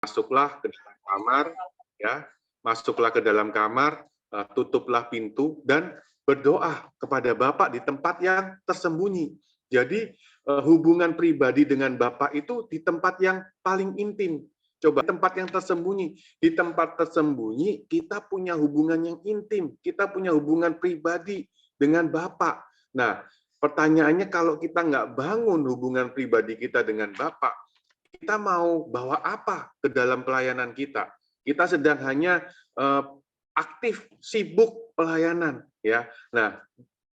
masuklah ke dalam kamar, ya, masuklah ke dalam kamar, tutuplah pintu dan berdoa kepada Bapa di tempat yang tersembunyi. Jadi hubungan pribadi dengan Bapa itu di tempat yang paling intim. Coba tempat yang tersembunyi. Di tempat tersembunyi kita punya hubungan yang intim, kita punya hubungan pribadi dengan Bapa. Nah, pertanyaannya kalau kita nggak bangun hubungan pribadi kita dengan Bapa, kita mau bawa apa ke dalam pelayanan kita? Kita sedang hanya aktif, sibuk pelayanan, ya. Nah,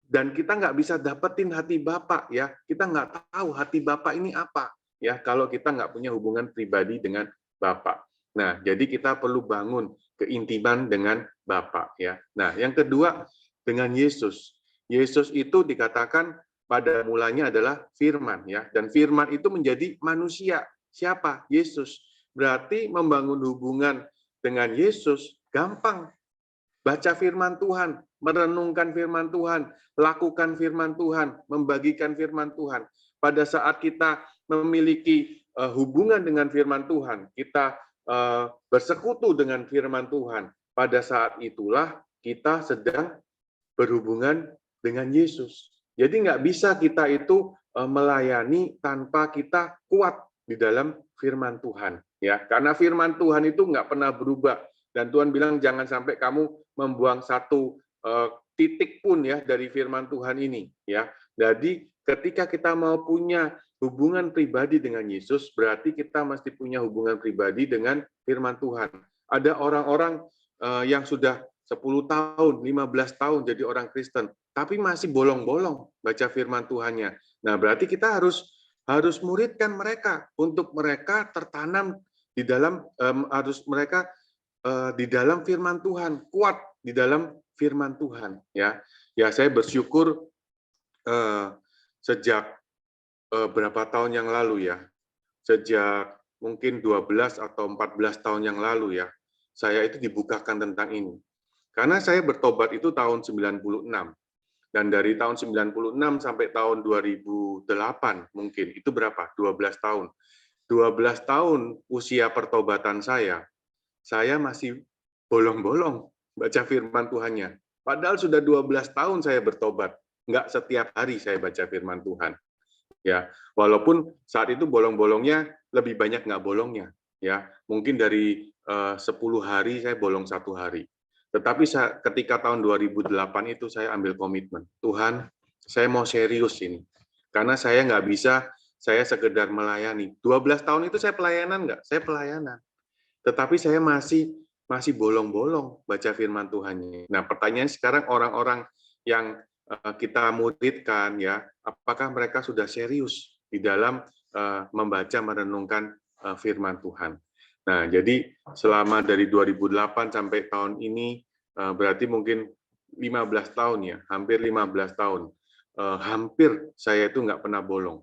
dan kita nggak bisa dapetin hati Bapak, ya. Kita nggak tahu hati Bapak ini apa, ya. Kalau kita nggak punya hubungan pribadi dengan Bapak. Nah, jadi kita perlu bangun keintiman dengan Bapak, ya. Nah, yang kedua dengan Yesus. Yesus itu dikatakan pada mulanya adalah firman, ya. Dan firman itu menjadi manusia. Siapa? Yesus. Berarti membangun hubungan dengan Yesus gampang. Baca firman Tuhan, merenungkan firman Tuhan, lakukan firman Tuhan, membagikan firman Tuhan. Pada saat kita memiliki hubungan dengan firman Tuhan, kita bersekutu dengan firman Tuhan, pada saat itulah kita sedang berhubungan dengan Yesus. Jadi nggak bisa kita itu melayani tanpa kita kuat di dalam firman Tuhan, ya. Karena firman Tuhan itu nggak pernah berubah. Dan Tuhan bilang jangan sampai kamu membuang satu titik pun ya dari firman Tuhan ini, ya. Jadi ketika kita mau punya hubungan pribadi dengan Yesus, berarti kita mesti punya hubungan pribadi dengan firman Tuhan. Ada orang-orang yang sudah 10 tahun, 15 tahun jadi orang Kristen, tapi masih bolong-bolong baca firman Tuhannya. Nah, berarti kita harus muridkan mereka untuk mereka tertanam di dalam harus mereka di dalam firman Tuhan, kuat di dalam firman Tuhan, ya. Ya, saya bersyukur sejak berapa tahun yang lalu, ya. Sejak mungkin 12 atau 14 tahun yang lalu, ya. Saya itu dibukakan tentang ini. Karena saya bertobat itu tahun 96. Dan dari tahun 96 sampai tahun 2008 mungkin, itu berapa? 12 tahun. 12 tahun usia pertobatan saya masih bolong-bolong baca firman Tuhannya. Padahal sudah 12 tahun saya bertobat. Nggak setiap hari saya baca firman Tuhan. Ya, walaupun saat itu bolong-bolongnya lebih banyak nggak bolongnya. Ya, mungkin dari 10 hari saya bolong 1 hari. Tetapi ketika tahun 2008 itu saya ambil komitmen, Tuhan, saya mau serius ini. Karena saya nggak bisa, saya sekedar melayani. 12 tahun itu saya pelayanan nggak? Saya pelayanan. Tetapi saya masih bolong-bolong baca firman Tuhannya. Nah, pertanyaan sekarang orang-orang yang kita muridkan, ya, apakah mereka sudah serius di dalam membaca, merenungkan firman Tuhan. Nah, jadi selama dari 2008 sampai tahun ini, berarti mungkin 15 tahun ya, hampir 15 tahun. Hampir saya itu nggak pernah bolong,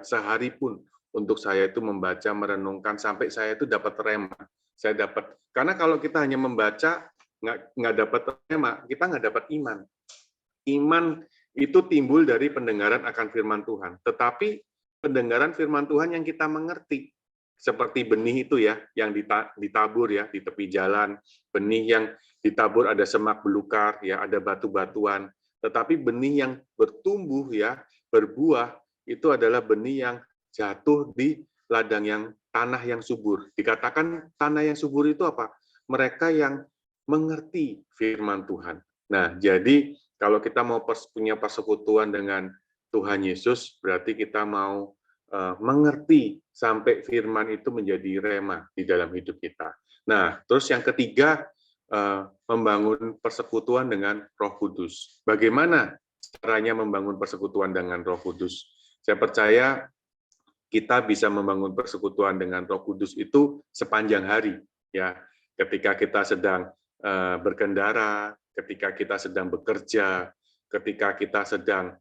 sehari pun untuk saya itu membaca, merenungkan, sampai saya itu dapat rema. Saya dapat, karena kalau kita hanya membaca, nggak dapat rema, kita nggak dapat iman. Iman itu timbul dari pendengaran akan firman Tuhan. Tetapi pendengaran firman Tuhan yang kita mengerti, seperti benih itu ya, yang ditabur ya di tepi jalan, benih yang ditabur ada semak belukar, ya ada batu-batuan. Tetapi benih yang bertumbuh ya, berbuah, itu adalah benih yang jatuh di ladang yang tanah yang subur. Dikatakan tanah yang subur itu apa? Mereka yang mengerti firman Tuhan. Nah, jadi kalau kita mau punya persekutuan dengan Tuhan Yesus, berarti kita mau mengerti sampai firman itu menjadi rema di dalam hidup kita. Nah, terus yang ketiga, membangun persekutuan dengan Roh Kudus. Bagaimana caranya membangun persekutuan dengan Roh Kudus? Saya percaya kita bisa membangun persekutuan dengan Roh Kudus itu sepanjang hari, ya. Ketika kita sedang berkendara, ketika kita sedang bekerja, ketika kita sedang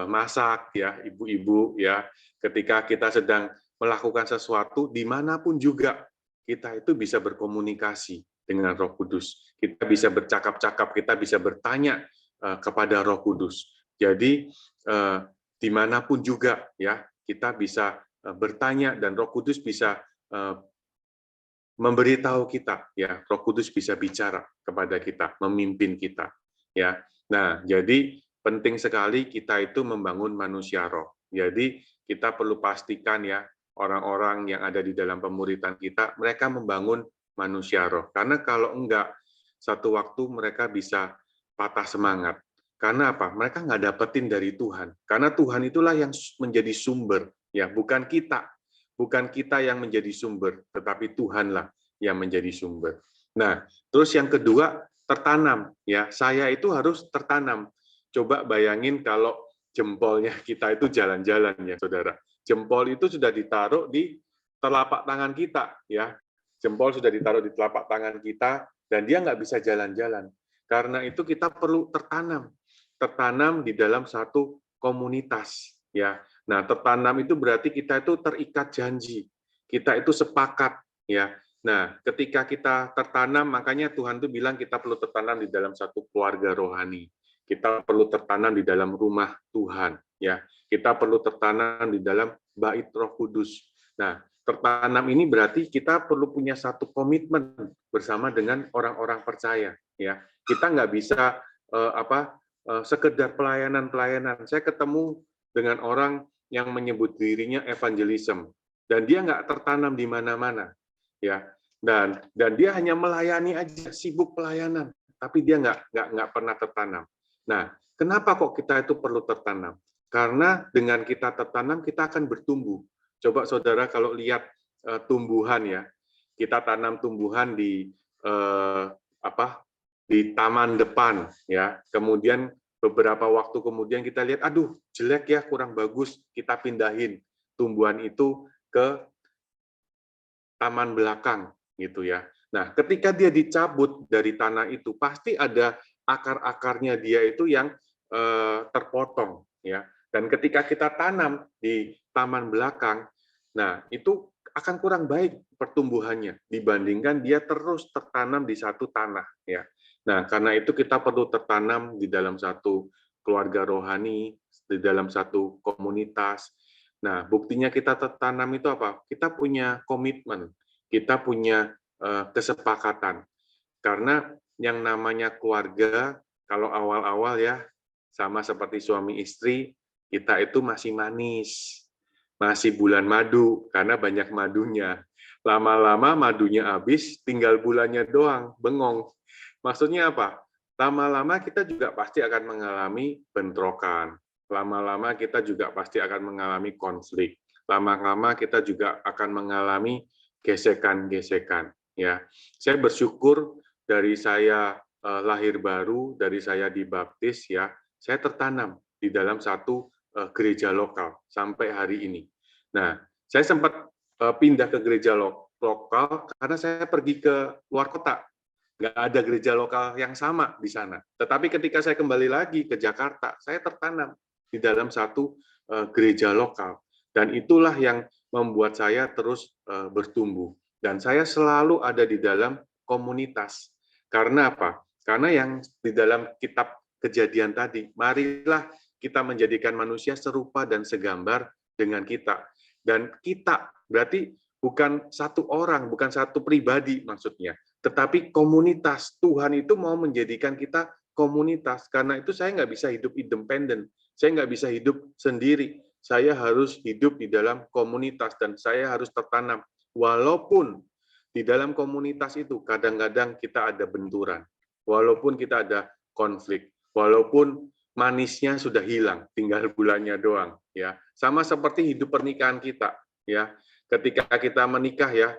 masak, ya, ibu-ibu, ya, ketika kita sedang melakukan sesuatu, dimanapun juga kita itu bisa berkomunikasi dengan Roh Kudus. Kita bisa bercakap-cakap, kita bisa bertanya kepada Roh Kudus. Jadi dimanapun juga, ya, kita bisa bertanya dan Roh Kudus bisa memberitahu kita, ya, Roh Kudus bisa bicara kepada kita, memimpin kita, ya. Nah, jadi penting sekali kita itu membangun manusia roh. Jadi kita perlu pastikan ya, orang-orang yang ada di dalam pemuritan kita, mereka membangun manusia roh. Karena kalau enggak, satu waktu mereka bisa patah semangat. Karena apa? Mereka nggak dapetin dari Tuhan. Karena Tuhan itulah yang menjadi sumber, ya, bukan kita. Bukan kita yang menjadi sumber, tetapi Tuhanlah yang menjadi sumber. Nah, terus yang kedua, tertanam. Ya, saya itu harus tertanam. Coba bayangin kalau jempolnya kita itu jalan-jalan ya, saudara. Jempol itu sudah ditaruh di telapak tangan kita, ya. Jempol sudah ditaruh di telapak tangan kita, dan dia nggak bisa jalan-jalan. Karena itu kita perlu tertanam. Tertanam di dalam satu komunitas, ya. Nah, tertanam itu berarti kita itu terikat janji. Kita itu sepakat, ya. Nah, ketika kita tertanam, makanya Tuhan itu bilang kita perlu tertanam di dalam satu keluarga rohani. Kita perlu tertanam di dalam rumah Tuhan, ya. Kita perlu tertanam di dalam bait Roh Kudus. Nah, tertanam ini berarti kita perlu punya satu komitmen bersama dengan orang-orang percaya, ya. Kita nggak bisa sekedar pelayanan-pelayanan. Saya ketemu dengan orang yang menyebut dirinya evangelism, dan dia nggak tertanam di mana-mana, ya. Dan dia hanya melayani aja, sibuk pelayanan, tapi dia nggak pernah tertanam. Nah, kenapa kok kita itu perlu tertanam? Karena dengan kita tertanam, kita akan bertumbuh. Coba saudara kalau lihat tumbuhan ya, kita tanam tumbuhan di di taman depan ya, kemudian beberapa waktu kemudian kita lihat, aduh jelek ya, kurang bagus, kita pindahin tumbuhan itu ke taman belakang gitu ya. Nah, ketika dia dicabut dari tanah itu, pasti ada akar-akarnya dia itu yang terpotong ya. Dan ketika kita tanam di taman belakang, nah itu akan kurang baik pertumbuhannya dibandingkan dia terus tertanam di satu tanah ya. Nah, karena itu kita perlu tertanam di dalam satu keluarga rohani, di dalam satu komunitas. Nah, buktinya kita tertanam itu apa? Kita punya komitmen, kita punya kesepakatan. Karena yang namanya keluarga, kalau awal-awal ya, sama seperti suami istri, kita itu masih manis, masih bulan madu, karena banyak madunya. Lama-lama madunya habis, tinggal bulannya doang, bengong. Maksudnya apa? Lama-lama kita juga pasti akan mengalami bentrokan. Lama-lama kita juga pasti akan mengalami konflik. Lama-lama kita juga akan mengalami gesekan-gesekan. Ya, saya bersyukur dari saya lahir baru, dari saya dibaptis, ya, saya tertanam di dalam satu gereja lokal sampai hari ini. Nah, saya sempat pindah ke gereja lokal karena saya pergi ke luar kota. Nggak ada gereja lokal yang sama di sana. Tetapi ketika saya kembali lagi ke Jakarta, saya tertanam di dalam satu gereja lokal. Dan itulah yang membuat saya terus bertumbuh. Dan saya selalu ada di dalam komunitas. Karena apa? Karena yang di dalam kitab Kejadian tadi, marilah kita menjadikan manusia serupa dan segambar dengan kita. Dan kita berarti bukan satu orang, bukan satu pribadi maksudnya, tetapi komunitas. Tuhan itu mau menjadikan kita komunitas. Karena itu saya nggak bisa hidup independen, saya nggak bisa hidup sendiri. Saya harus hidup di dalam komunitas dan saya harus tertanam. Walaupun di dalam komunitas itu kadang-kadang kita ada benturan, walaupun kita ada konflik, walaupun manisnya sudah hilang, tinggal bulannya doang. Ya, sama seperti hidup pernikahan kita. Ya, ketika kita menikah ya,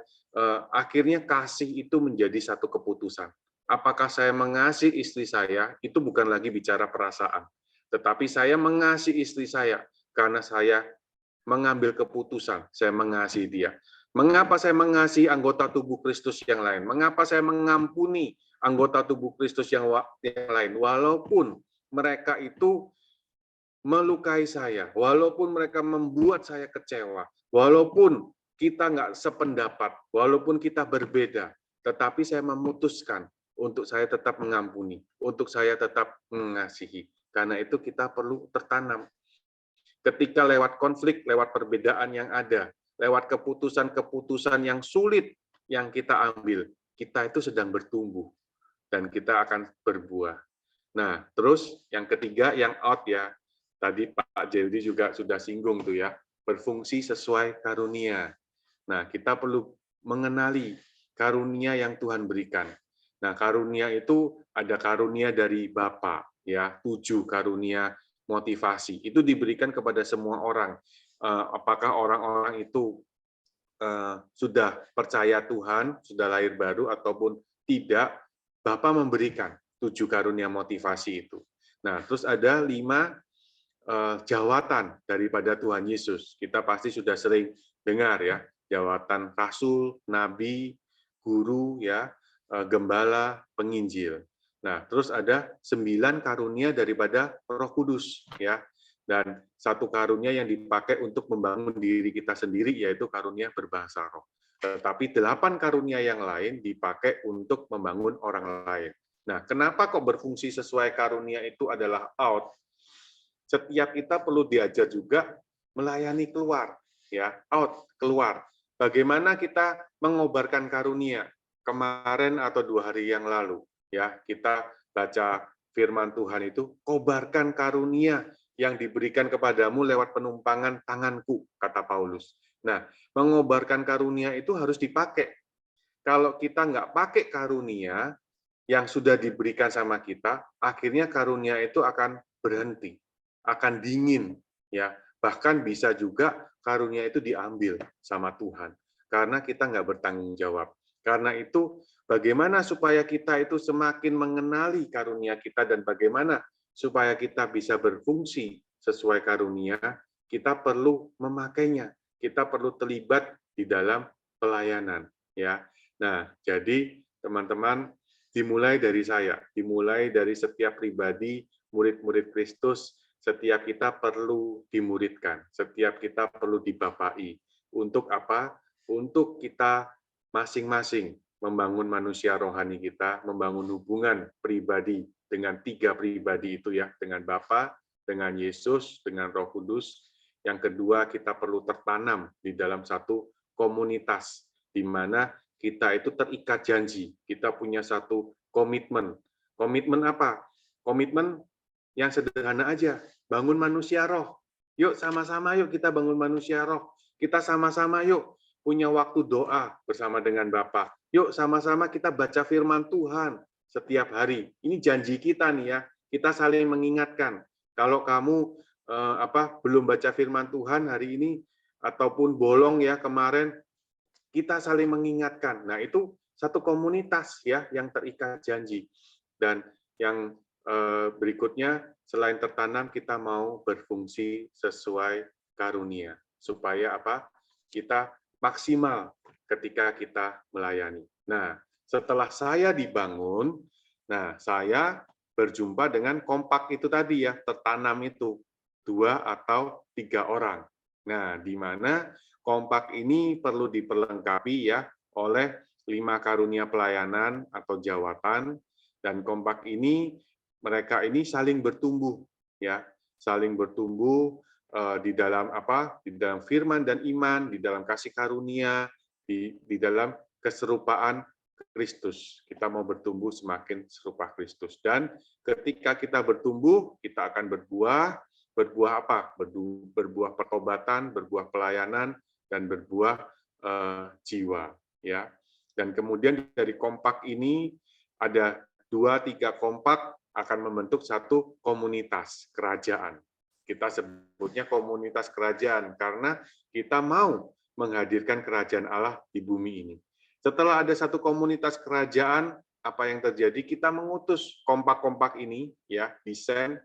akhirnya kasih itu menjadi satu keputusan. Apakah saya mengasihi istri saya, itu bukan lagi bicara perasaan. Tetapi saya mengasihi istri saya karena saya mengambil keputusan, saya mengasihi dia. Mengapa saya mengasihi anggota tubuh Kristus yang lain? Mengapa saya mengampuni anggota tubuh Kristus yang lain? Walaupun mereka itu melukai saya, walaupun mereka membuat saya kecewa, walaupun kita nggak sependapat, walaupun kita berbeda, tetapi saya memutuskan untuk saya tetap mengampuni, untuk saya tetap mengasihi. Karena itu kita perlu tertanam. Ketika lewat konflik, lewat perbedaan yang ada, lewat keputusan-keputusan yang sulit, yang kita ambil, kita itu sedang bertumbuh dan kita akan berbuah. Nah, terus yang ketiga, yang out ya. Tadi Pak Jeldi juga sudah singgung tuh ya, berfungsi sesuai karunia. Nah, kita perlu mengenali karunia yang Tuhan berikan. Nah, karunia itu ada karunia dari Bapa, ya, 7 karunia motivasi. Itu diberikan kepada semua orang. Apakah orang-orang itu sudah percaya Tuhan, sudah lahir baru ataupun tidak, Bapa memberikan 7 karunia motivasi itu. Nah, terus ada 5 jawatan daripada Tuhan Yesus. Kita pasti sudah sering dengar ya, jawatan rasul, nabi, guru ya, gembala, penginjil. Nah, terus ada 9 karunia daripada Roh Kudus ya. Dan satu karunia yang dipakai untuk membangun diri kita sendiri yaitu karunia berbahasa roh. Tetapi 8 karunia yang lain dipakai untuk membangun orang lain. Nah, kenapa kok berfungsi sesuai karunia itu adalah out? Setiap kita perlu diajar juga melayani keluar, ya, out, keluar. Bagaimana kita mengobarkan karunia? Kemarin atau 2 hari yang lalu, ya, kita baca firman Tuhan itu, kobarkan karunia yang diberikan kepadamu lewat penumpangan tanganku, kata Paulus. Nah, mengobarkan karunia itu harus dipakai. Kalau kita nggak pakai karunia yang sudah diberikan sama kita, akhirnya karunia itu akan berhenti, akan dingin, ya. Bahkan bisa juga karunia itu diambil sama Tuhan, karena kita nggak bertanggung jawab. Karena itu, bagaimana supaya kita itu semakin mengenali karunia kita dan bagaimana supaya kita bisa berfungsi sesuai karunia, kita perlu memakainya, kita perlu terlibat di dalam pelayanan, ya. Nah, jadi teman-teman, dimulai dari saya, dimulai dari setiap pribadi, murid-murid Kristus, setiap kita perlu dimuridkan, setiap kita perlu dibapai. Untuk apa? Untuk kita masing-masing membangun manusia rohani kita, membangun hubungan pribadi dengan 3 pribadi itu ya, dengan Bapa, dengan Yesus, dengan Roh Kudus. Yang kedua, kita perlu tertanam di dalam satu komunitas, di mana kita itu terikat janji, kita punya satu komitmen. Komitmen apa? Komitmen yang sederhana aja, bangun manusia roh. Yuk sama-sama yuk kita bangun manusia roh. Kita sama-sama yuk punya waktu doa bersama dengan Bapa. Yuk sama-sama kita baca firman Tuhan setiap hari. Ini janji kita nih ya. Kita saling mengingatkan. Kalau kamu belum baca firman Tuhan hari ini ataupun bolong ya kemarin, kita saling mengingatkan. Nah, itu satu komunitas ya yang terikat janji. Dan yang berikutnya, selain tertanam, kita mau berfungsi sesuai karunia. Supaya apa? Kita maksimal ketika kita melayani. Nah, setelah saya dibangun, nah saya berjumpa dengan kompak itu tadi ya, tertanam itu 2 atau 3 orang. Nah, di mana kompak ini perlu diperlengkapi ya oleh 5 karunia pelayanan atau jawatan, dan kompak ini mereka ini saling bertumbuh ya, saling bertumbuh di dalam apa? Di dalam firman dan iman, di dalam kasih karunia, di dalam keserupaan Kristus. Kita mau bertumbuh semakin serupa Kristus. Dan ketika kita bertumbuh, kita akan berbuah. Berbuah apa? Berbuah pertobatan, berbuah pelayanan, dan berbuah jiwa. Ya. Dan kemudian dari kompak ini ada 2-3 kompak akan membentuk satu komunitas kerajaan. Kita sebutnya komunitas kerajaan karena kita mau menghadirkan kerajaan Allah di bumi ini. Setelah ada satu komunitas kerajaan, apa yang terjadi? Kita mengutus kompak-kompak ini, ya, desain,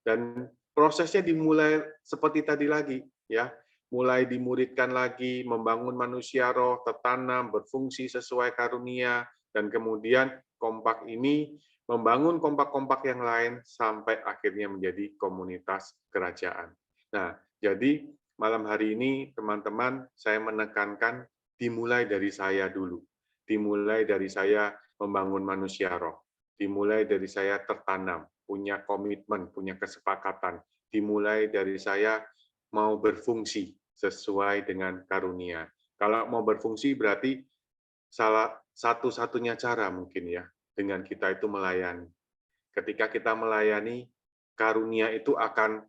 dan prosesnya dimulai seperti tadi lagi, ya, mulai dimuridkan lagi, membangun manusia roh, tertanam, berfungsi sesuai karunia, dan kemudian kompak ini membangun kompak-kompak yang lain sampai akhirnya menjadi komunitas kerajaan. Nah, jadi malam hari ini teman-teman, saya menekankan dimulai dari saya dulu. Dimulai dari saya membangun manusia roh. Dimulai dari saya tertanam, punya komitmen, punya kesepakatan. Dimulai dari saya mau berfungsi sesuai dengan karunia. Kalau mau berfungsi berarti satu-satunya cara mungkin ya dengan kita itu melayani. Ketika kita melayani, karunia itu akan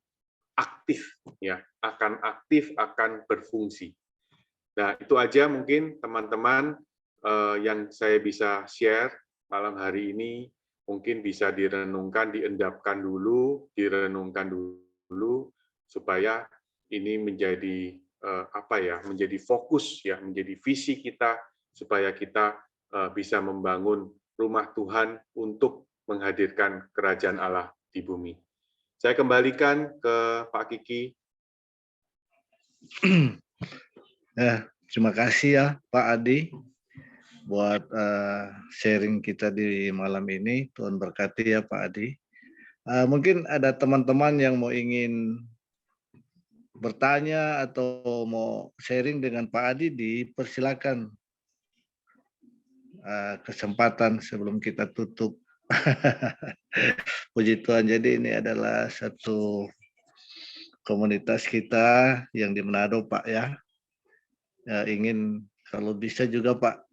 aktif ya, akan berfungsi. Nah, itu aja mungkin teman-teman yang saya bisa share malam hari ini. Mungkin bisa direnungkan, diendapkan dulu, direnungkan dulu supaya ini menjadi menjadi fokus ya, menjadi visi kita supaya kita bisa membangun rumah Tuhan untuk menghadirkan kerajaan Allah di bumi. Saya kembalikan ke Pak Kiki. Terima kasih ya Pak Adi buat sharing kita di malam ini. Tuhan berkati ya Pak Adi. Mungkin ada teman-teman yang mau ingin bertanya atau mau sharing dengan Pak Adi, dipersilakan. Kesempatan sebelum kita tutup. Puji Tuhan, jadi ini adalah satu komunitas kita yang di Manado Pak ya. Ingin kalau bisa juga Pak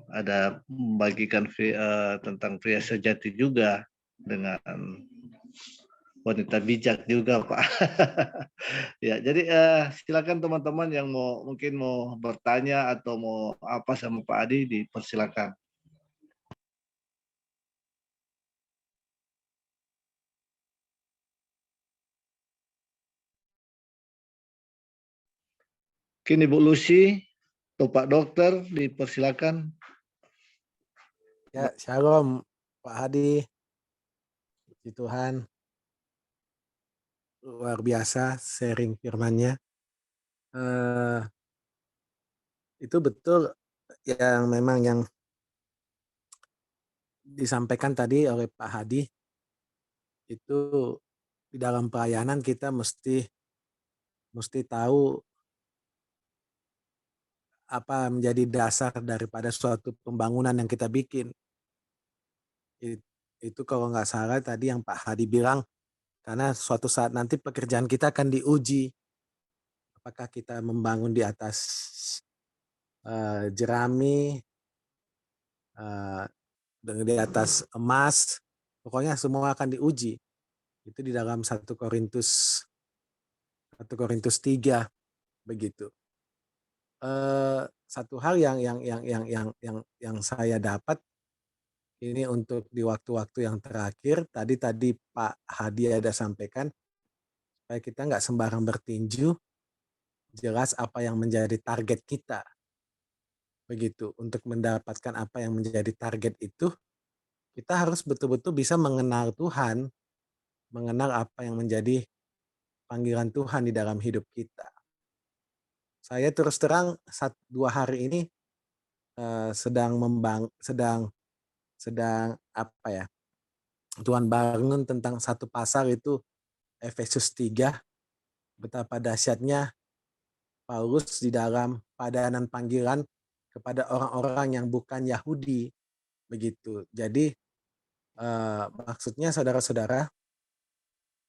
ada membagikan tentang pria sejati juga dengan wanita bijak juga Pak. Ya, jadi silakan teman-teman yang mungkin mau bertanya atau mau apa sama Pak Adi, dipersilakan. Mungkin Ibu Lucy atau Pak Dokter, dipersilakan. Ya, shalom Pak Hadi. Puji Tuhan. Luar biasa sharing firman-Nya. Itu betul yang memang yang disampaikan tadi oleh Pak Hadi. Itu di dalam pelayanan kita mesti tahu apa menjadi dasar daripada suatu pembangunan yang kita bikin. Itu kalau nggak salah tadi yang Pak Hadi bilang, karena suatu saat nanti pekerjaan kita akan diuji. Apakah kita membangun di atas jerami, di atas emas, pokoknya semua akan diuji. Itu di dalam 1 Korintus 3 begitu. Satu hal yang saya dapat ini untuk di waktu-waktu yang terakhir, tadi Pak Hadi ada sampaikan supaya kita nggak sembarang bertinju, jelas apa yang menjadi target kita. Begitu, untuk mendapatkan apa yang menjadi target itu, kita harus betul-betul bisa mengenal Tuhan, mengenal apa yang menjadi panggilan Tuhan di dalam hidup kita. Saya terus terang 2 hari ini sedang apa ya, Tuhan bangun tentang satu pasal itu Efesus 3, betapa dahsyatnya Paulus di dalam padanan panggilan kepada orang-orang yang bukan Yahudi, begitu. Jadi maksudnya saudara-saudara,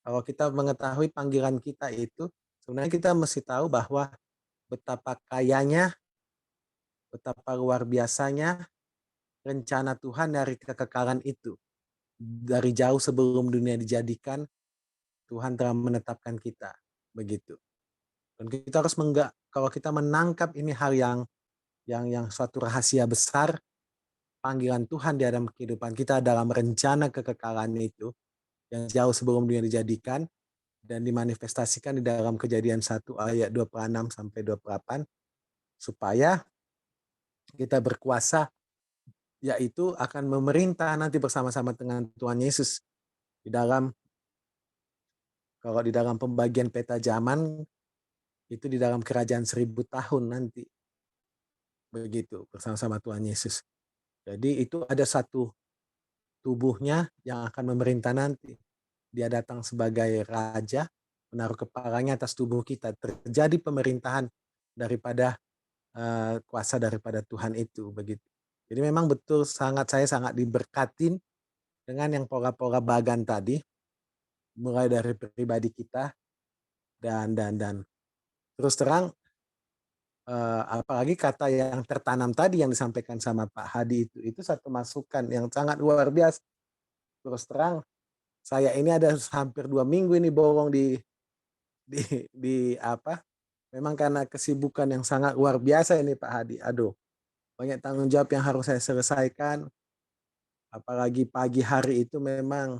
kalau kita mengetahui panggilan kita itu, sebenarnya kita mesti tahu bahwa betapa kayanya, betapa luar biasanya rencana Tuhan dari kekekalan itu. Dari jauh sebelum dunia dijadikan, Tuhan telah menetapkan kita, begitu. Dan kita harus kalau kita menangkap ini hal yang suatu rahasia besar, panggilan Tuhan di dalam kehidupan kita dalam rencana kekekalan itu, yang jauh sebelum dunia dijadikan, dan dimanifestasikan di dalam Kejadian 1 ayat 26 sampai 28, supaya kita berkuasa, yaitu akan memerintah nanti bersama-sama dengan Tuhan Yesus di dalam, kalau di dalam pembagian peta zaman itu di dalam kerajaan 1000 tahun nanti, begitu, bersama-sama Tuhan Yesus. Jadi itu ada satu tubuhnya yang akan memerintah nanti. Dia datang sebagai raja, menaruh kepalanya atas tubuh kita. Terjadi pemerintahan daripada kuasa daripada Tuhan itu, begitu. Jadi memang betul saya sangat diberkatin dengan yang pola-pola bagan tadi, mulai dari pribadi kita dan terus terang apalagi kata yang tertanam tadi yang disampaikan sama Pak Hadi itu satu masukan yang sangat luar biasa. Terus terang, saya ini ada hampir 2 minggu ini bolong di apa, memang karena kesibukan yang sangat luar biasa ini Pak Hadi. Aduh, banyak tanggung jawab yang harus saya selesaikan, apalagi pagi hari itu memang,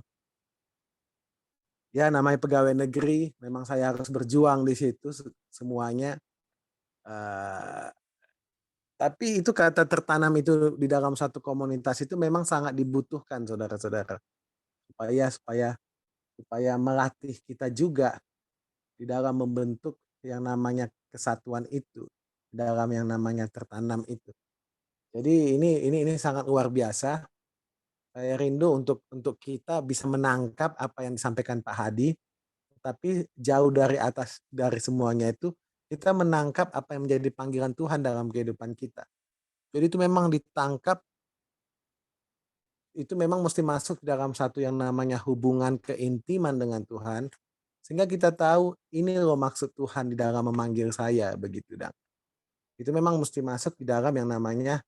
ya namanya pegawai negeri, memang saya harus berjuang di situ semuanya. Tapi itu kata tertanam itu di dalam satu komunitas itu memang sangat dibutuhkan saudara-saudara. Supaya supaya melatih kita juga di dalam membentuk yang namanya kesatuan itu, dalam yang namanya tertanam itu. Jadi ini sangat luar biasa. Saya rindu untuk kita bisa menangkap apa yang disampaikan Pak Hadi, tapi jauh dari atas dari semuanya itu kita menangkap apa yang menjadi panggilan Tuhan dalam kehidupan kita. Jadi itu memang ditangkap, itu memang mesti masuk dalam satu yang namanya hubungan keintiman dengan Tuhan, sehingga kita tahu ini loh maksud Tuhan di dalam memanggil saya begitu dan itu memang mesti masuk di dalam yang namanya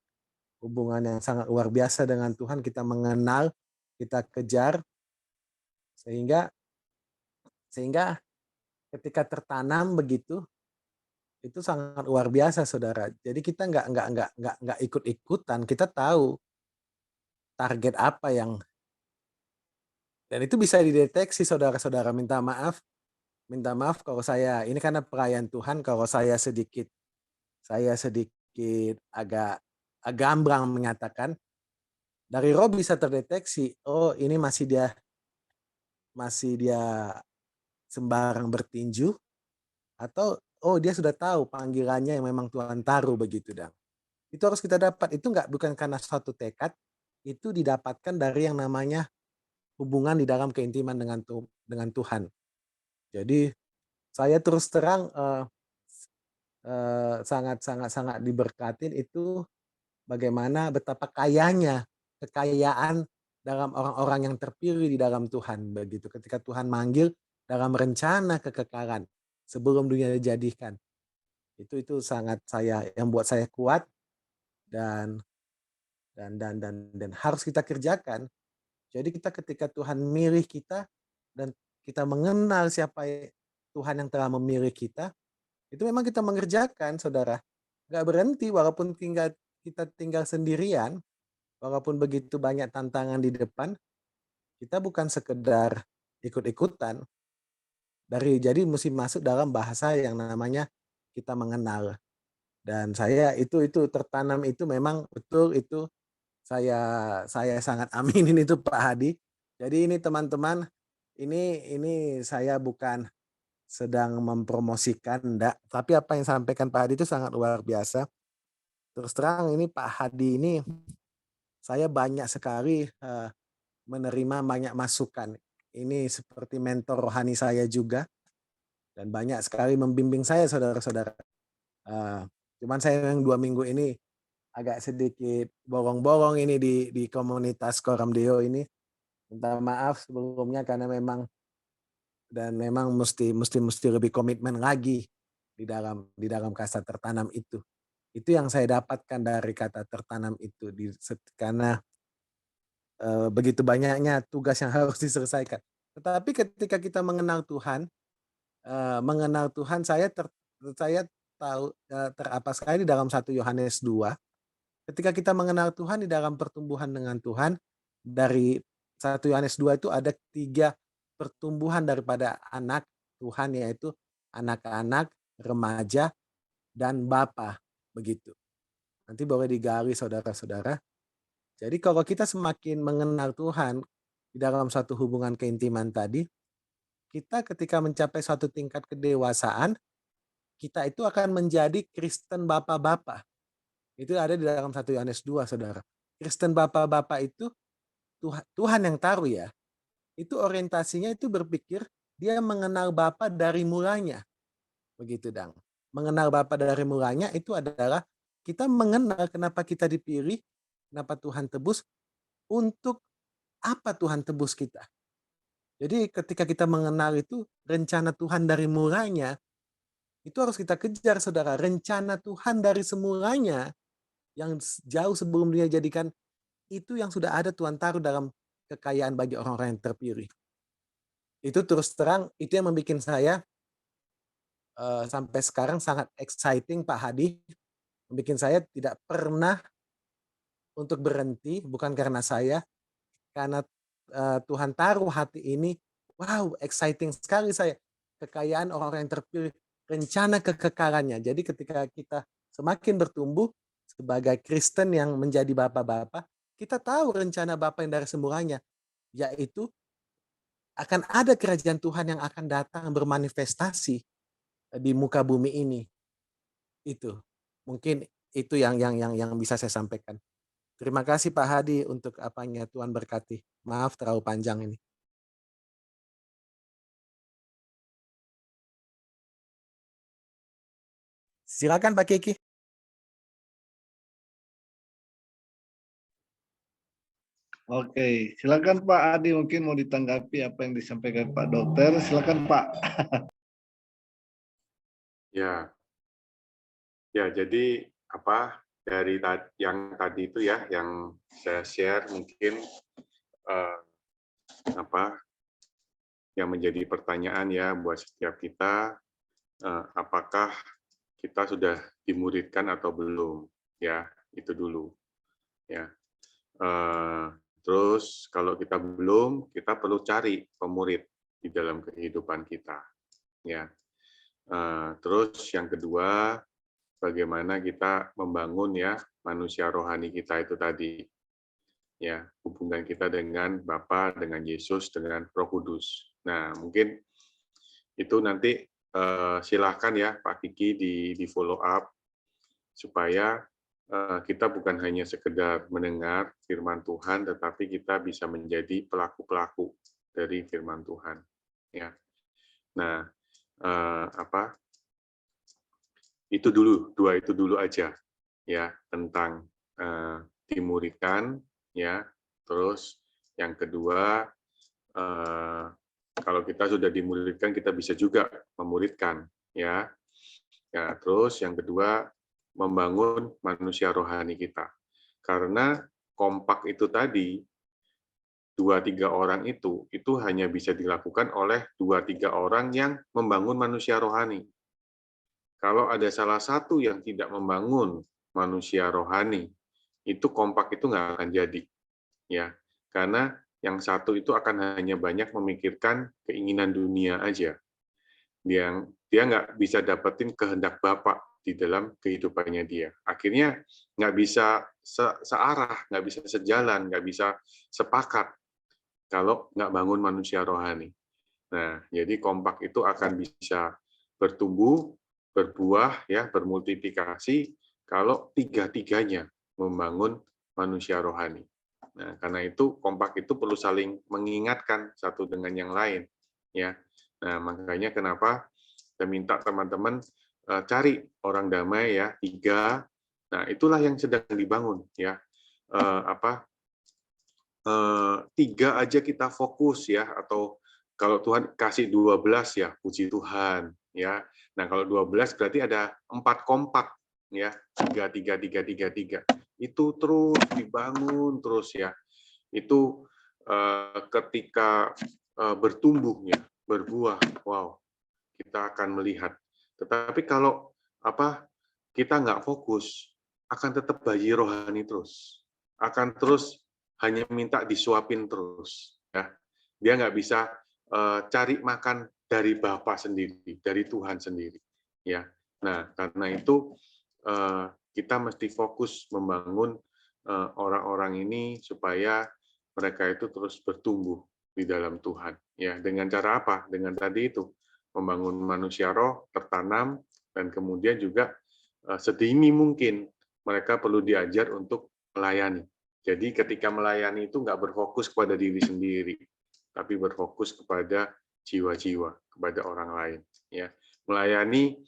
hubungan yang sangat luar biasa dengan Tuhan, kita mengenal, kita kejar sehingga sehingga ketika tertanam begitu itu sangat luar biasa saudara. Jadi kita nggak ikut-ikutan, kita tahu target apa yang, dan itu bisa dideteksi saudara-saudara. Minta maaf kalau saya ini karena perayaan Tuhan, kalau saya sedikit agak gamblang menyatakan, dari roh bisa terdeteksi, oh ini masih dia sembarang bertinju, atau oh dia sudah tahu panggilannya yang memang Tuhan taruh begitu dan itu harus kita dapat. Itu bukan karena suatu tekad, itu didapatkan dari yang namanya hubungan di dalam keintiman dengan Tuhan. Jadi saya terus terang sangat diberkatin itu, bagaimana betapa kayanya kekayaan dalam orang-orang yang terpilih di dalam Tuhan begitu. Ketika Tuhan manggil dalam rencana kekekalan sebelum dunia dijadikan. Itu sangat yang buat saya kuat dan harus kita kerjakan. Jadi kita ketika Tuhan milih kita dan kita mengenal siapa Tuhan yang telah memilih kita, itu memang kita mengerjakan, saudara. Nggak berhenti walaupun kita tinggal sendirian, walaupun begitu banyak tantangan di depan, kita bukan sekedar ikut-ikutan. Jadi mesti masuk dalam bahasa yang namanya kita mengenal. Dan saya itu tertanam itu memang betul itu saya sangat aminin itu Pak Hadi. Jadi ini teman-teman, ini saya bukan sedang mempromosikan, enggak, tapi apa yang sampaikan Pak Hadi itu sangat luar biasa. Terus terang ini Pak Hadi ini saya banyak sekali menerima banyak masukan. Ini seperti mentor rohani saya juga dan banyak sekali membimbing saya saudara-saudara. Cuman saya yang 2 minggu ini agak sedikit bolong-bolong ini di komunitas Koram Deo ini. Minta maaf sebelumnya karena memang mesti lebih komitmen lagi di dalam kata tertanam itu. Itu yang saya dapatkan dari kata tertanam itu karena begitu banyaknya tugas yang harus diselesaikan. Tetapi ketika kita mengenal Tuhan, saya tahu terapa sekali di dalam 1 Yohanes 2. Ketika kita mengenal Tuhan di dalam pertumbuhan dengan Tuhan, dari 1 Yohanes 2 itu ada 3 pertumbuhan daripada anak Tuhan, yaitu anak-anak, remaja, dan bapa, begitu. Nanti boleh digali saudara-saudara. Jadi kalau kita semakin mengenal Tuhan di dalam satu hubungan keintiman tadi, kita ketika mencapai suatu tingkat kedewasaan, kita itu akan menjadi Kristen bapak-bapak. Itu ada di dalam 1 Yohanes 2, saudara. Kristen bapak-bapak itu Tuhan yang taruh ya. Itu orientasinya itu berpikir dia mengenal Bapa dari mulanya. Begitu Dang. Mengenal Bapa dari mulanya itu adalah kita mengenal kenapa kita dipilih, kenapa Tuhan tebus, untuk apa Tuhan tebus kita. Jadi ketika kita mengenal itu rencana Tuhan dari mulanya, Itu harus kita kejar, saudara. Rencana Tuhan dari semulanya yang jauh sebelum dunia jadikan, itu yang sudah ada Tuhan taruh dalam kekayaan bagi orang-orang yang terpilih. Itu terus terang, itu yang membuat saya sampai sekarang sangat exciting, Pak Hadi. Membuat saya tidak pernah untuk berhenti, bukan karena saya, karena Tuhan taruh hati ini, wow, exciting sekali saya. Kekayaan orang-orang yang terpilih, rencana kekekalannya. Jadi ketika kita semakin bertumbuh sebagai Kristen yang menjadi bapak-bapak, kita tahu rencana Bapa yang dari semulanya, yaitu akan ada kerajaan Tuhan yang akan datang bermanifestasi di muka bumi ini. Itu. Mungkin itu yang bisa saya sampaikan. Terima kasih Pak Hadi untuk apanya, Tuhan berkati. Maaf terlalu panjang ini. Silakan Pak Kiki. Oke, silakan Pak Adi, mungkin mau ditanggapi apa yang disampaikan Pak Dokter. Silakan Pak. Ya, jadi apa dari yang tadi itu ya, yang saya share mungkin apa yang menjadi pertanyaan ya buat setiap kita, apakah kita sudah dimuridkan atau belum? Ya, itu dulu. Ya. Terus kalau kita belum, kita perlu cari pemurid di dalam kehidupan kita. Ya. Terus yang kedua, bagaimana kita membangun ya manusia rohani kita itu tadi. Ya, hubungan kita dengan Bapa, dengan Yesus, dengan Roh Kudus. Nah, mungkin itu nanti silakan ya Pak Kiki di follow up supaya kita bukan hanya sekedar mendengar firman Tuhan, tetapi kita bisa menjadi pelaku-pelaku dari firman Tuhan. Ya, nah itu dulu, dua itu dulu aja ya tentang dimuridkan ya. Terus yang kedua, kalau kita sudah dimuridkan, kita bisa juga memuridkan ya. Ya, terus yang kedua, membangun manusia rohani kita. Karena kompak itu tadi, 2-3 orang itu hanya bisa dilakukan oleh 2-3 orang yang membangun manusia rohani. Kalau ada salah satu yang tidak membangun manusia rohani, itu kompak itu nggak akan jadi. Ya, karena yang satu itu akan hanya banyak memikirkan keinginan dunia aja. Dia nggak bisa dapetin kehendak Bapak di dalam kehidupannya dia. Akhirnya nggak bisa searah, nggak bisa sejalan, nggak bisa sepakat kalau nggak bangun manusia rohani. Nah, jadi kompak itu akan bisa bertumbuh, berbuah, ya, bermultiplikasi kalau tiga-tiganya membangun manusia rohani. Nah, karena itu kompak itu perlu saling mengingatkan satu dengan yang lain, ya. Nah, makanya kenapa saya minta teman-teman cari orang damai ya 3. Nah, itulah yang sedang dibangun ya. 3 aja kita fokus ya, atau kalau Tuhan kasih 12 ya puji Tuhan ya. Nah, kalau 12 berarti ada 4 kompak ya, 3. Itu terus dibangun terus ya. Itu ketika bertumbuhnya, berbuah, wow, kita akan melihat. Tetapi kalau kita nggak fokus, akan tetap bayi rohani terus. Akan terus hanya minta disuapin terus. Ya. Dia nggak bisa cari makan dari Bapa sendiri, dari Tuhan sendiri. Ya. Nah, karena itu kita mesti fokus membangun orang-orang ini supaya mereka itu terus bertumbuh di dalam Tuhan. Ya, dengan cara apa? Dengan tadi itu membangun manusia roh tertanam, dan kemudian juga sedini mungkin mereka perlu diajar untuk melayani. Jadi ketika melayani itu nggak berfokus kepada diri sendiri, tapi berfokus kepada jiwa-jiwa, kepada orang lain. Ya, melayani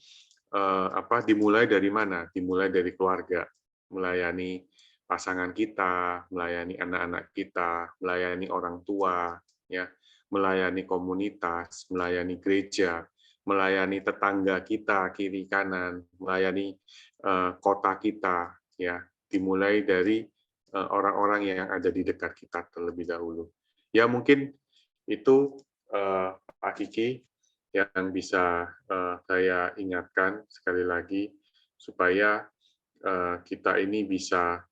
dimulai dari mana? Dimulai dari keluarga, melayani pasangan kita, melayani anak-anak kita, melayani orang tua, ya, melayani komunitas, melayani gereja, melayani tetangga kita kiri kanan, melayani kota kita, ya, dimulai dari orang-orang yang ada di dekat kita terlebih dahulu. Ya mungkin itu Pak Kiki yang bisa saya ingatkan sekali lagi supaya kita ini bisa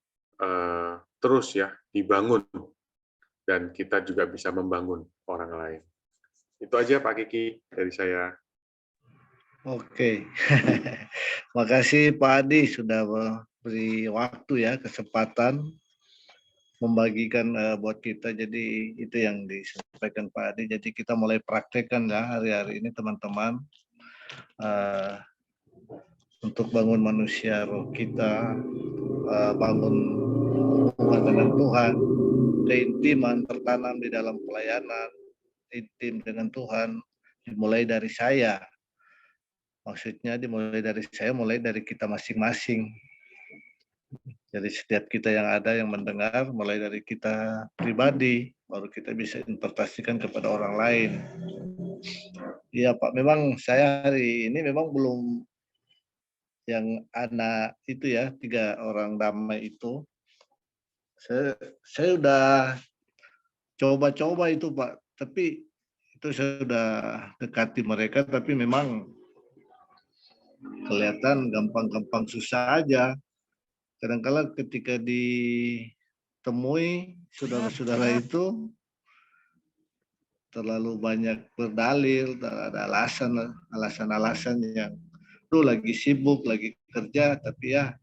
terus ya dibangun dan kita juga bisa membangun orang lain. Itu aja Pak Kiki dari saya. Oke, makasih Pak Adi sudah beri waktu ya, kesempatan membagikan buat kita. Jadi itu yang disampaikan Pak Adi. Jadi kita mulai praktekkan ya hari-hari ini teman-teman, untuk bangun manusia roh kita, bangun hubungan dengan Tuhan, keintiman tertanam di dalam pelayanan, intim dengan Tuhan, dimulai dari saya. Maksudnya dimulai dari saya, mulai dari kita masing-masing. Jadi setiap kita yang ada yang mendengar, mulai dari kita pribadi, baru kita bisa interpretasikan kepada orang lain. Iya Pak, memang saya hari ini memang belum yang anak itu ya, 3 orang damai itu. Saya udah coba-coba itu Pak, tapi itu saya sudah dekati mereka, tapi memang kelihatan gampang-gampang susah aja. Kadang-kala ketika ditemui saudara-saudara itu terlalu banyak berdalil, ada alasan-alasan yang tuh lagi sibuk, lagi kerja, tapi ya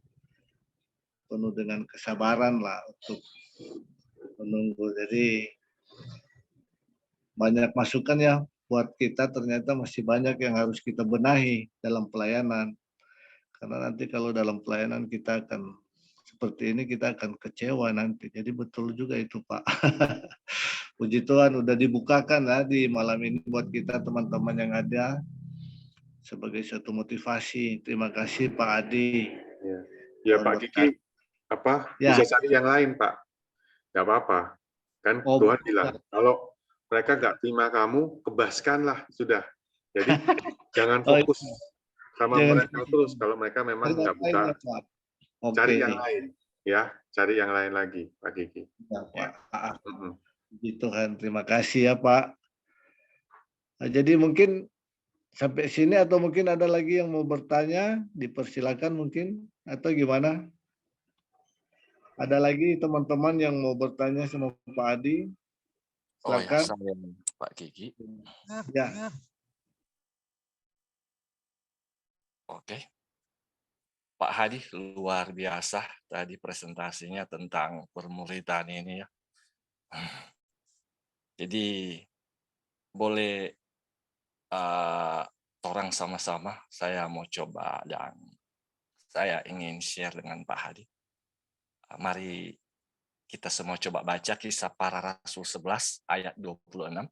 penuh dengan kesabaran lah untuk menunggu. Jadi banyak masukan ya buat kita, ternyata masih banyak yang harus kita benahi dalam pelayanan. Karena nanti kalau dalam pelayanan kita akan seperti ini, kita akan kecewa nanti. Jadi betul juga itu Pak. Puji Tuhan udah dibukakan ya di malam ini buat kita teman-teman yang ada sebagai suatu motivasi. Terima kasih Pak Adi. Ya Pak Kiki, bisa cari yang lain Pak, nggak apa-apa. Kan Tuhan bilang, kalau mereka nggak terima kamu, kebaskanlah sudah. Jadi jangan fokus sama mereka terus. Kalau mereka memang nggak buka, cari yang lain, ya, cari yang lain lagi, Pak Kiki. Ya, Pak. Puji Tuhan, terima kasih ya Pak. Nah, jadi mungkin sampai sini atau mungkin ada lagi yang mau bertanya, dipersilakan mungkin atau gimana? Ada lagi teman-teman yang mau bertanya sama Pak Adi? Silakan. Oh ya, saya Pak Kiki. Ya. Oke. Pak Hadi, luar biasa tadi presentasinya tentang permuridan ini ya. Jadi boleh orang sama-sama, saya mau coba dan saya ingin share dengan Pak Hadi. Mari kita semua coba baca Kisah Para Rasul 11 ayat 26.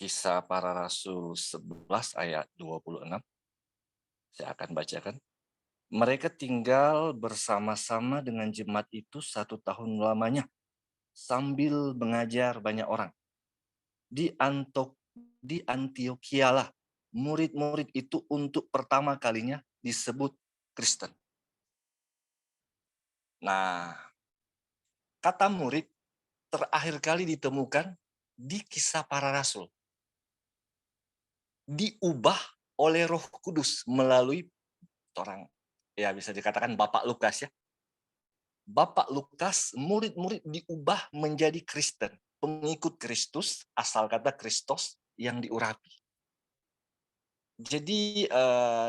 Kisah Para Rasul 11 ayat 26. Saya akan bacakan. Mereka tinggal bersama-sama dengan jemaat itu 1 tahun lamanya sambil mengajar banyak orang. Di Antiochialah murid-murid itu untuk pertama kalinya disebut Kristen. Nah, kata murid terakhir kali ditemukan di Kisah Para Rasul. Diubah oleh Roh Kudus melalui orang, ya bisa dikatakan Bapak Lukas ya. Bapak Lukas, murid-murid diubah menjadi Kristen, pengikut Kristus, asal kata Kristos yang diurapi. Jadi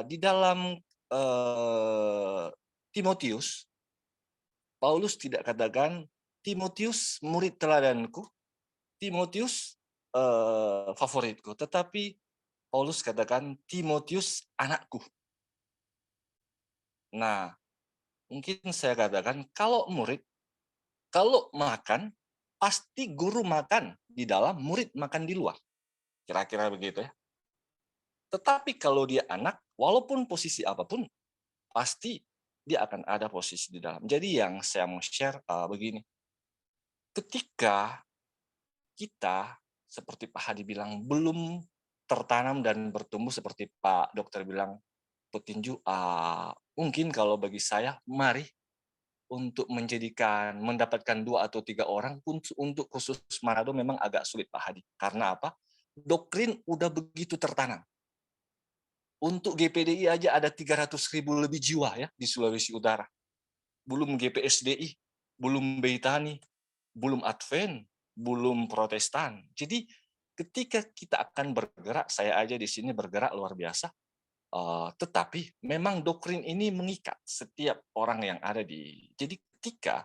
di dalam Timotius, Paulus tidak katakan Timotius murid teladanku, Timotius favoritku, tetapi Paulus katakan Timotius anakku. Nah, mungkin saya katakan kalau murid, kalau makan, pasti guru makan di dalam, murid makan di luar. Kira-kira begitu ya. Tetapi kalau dia anak, walaupun posisi apapun, pasti dia akan ada posisi di dalam. Jadi yang saya mau share begini. Ketika kita seperti Pak Hadi bilang belum tertanam dan bertumbuh seperti Pak Dokter bilang petinju. Mungkin kalau bagi saya, mari untuk mendapatkan 2 atau 3 orang untuk khusus Manado memang agak sulit Pak Hadi. Karena apa? Doktrin udah begitu tertanam. Untuk GPDI aja ada 300.000 lebih jiwa ya di Sulawesi Utara. Belum GPSDI, belum Beitani, belum Advent, belum Protestan. Jadi ketika kita akan bergerak, saya aja di sini bergerak luar biasa. Tetapi memang doktrin ini mengikat setiap orang yang ada di. Jadi ketika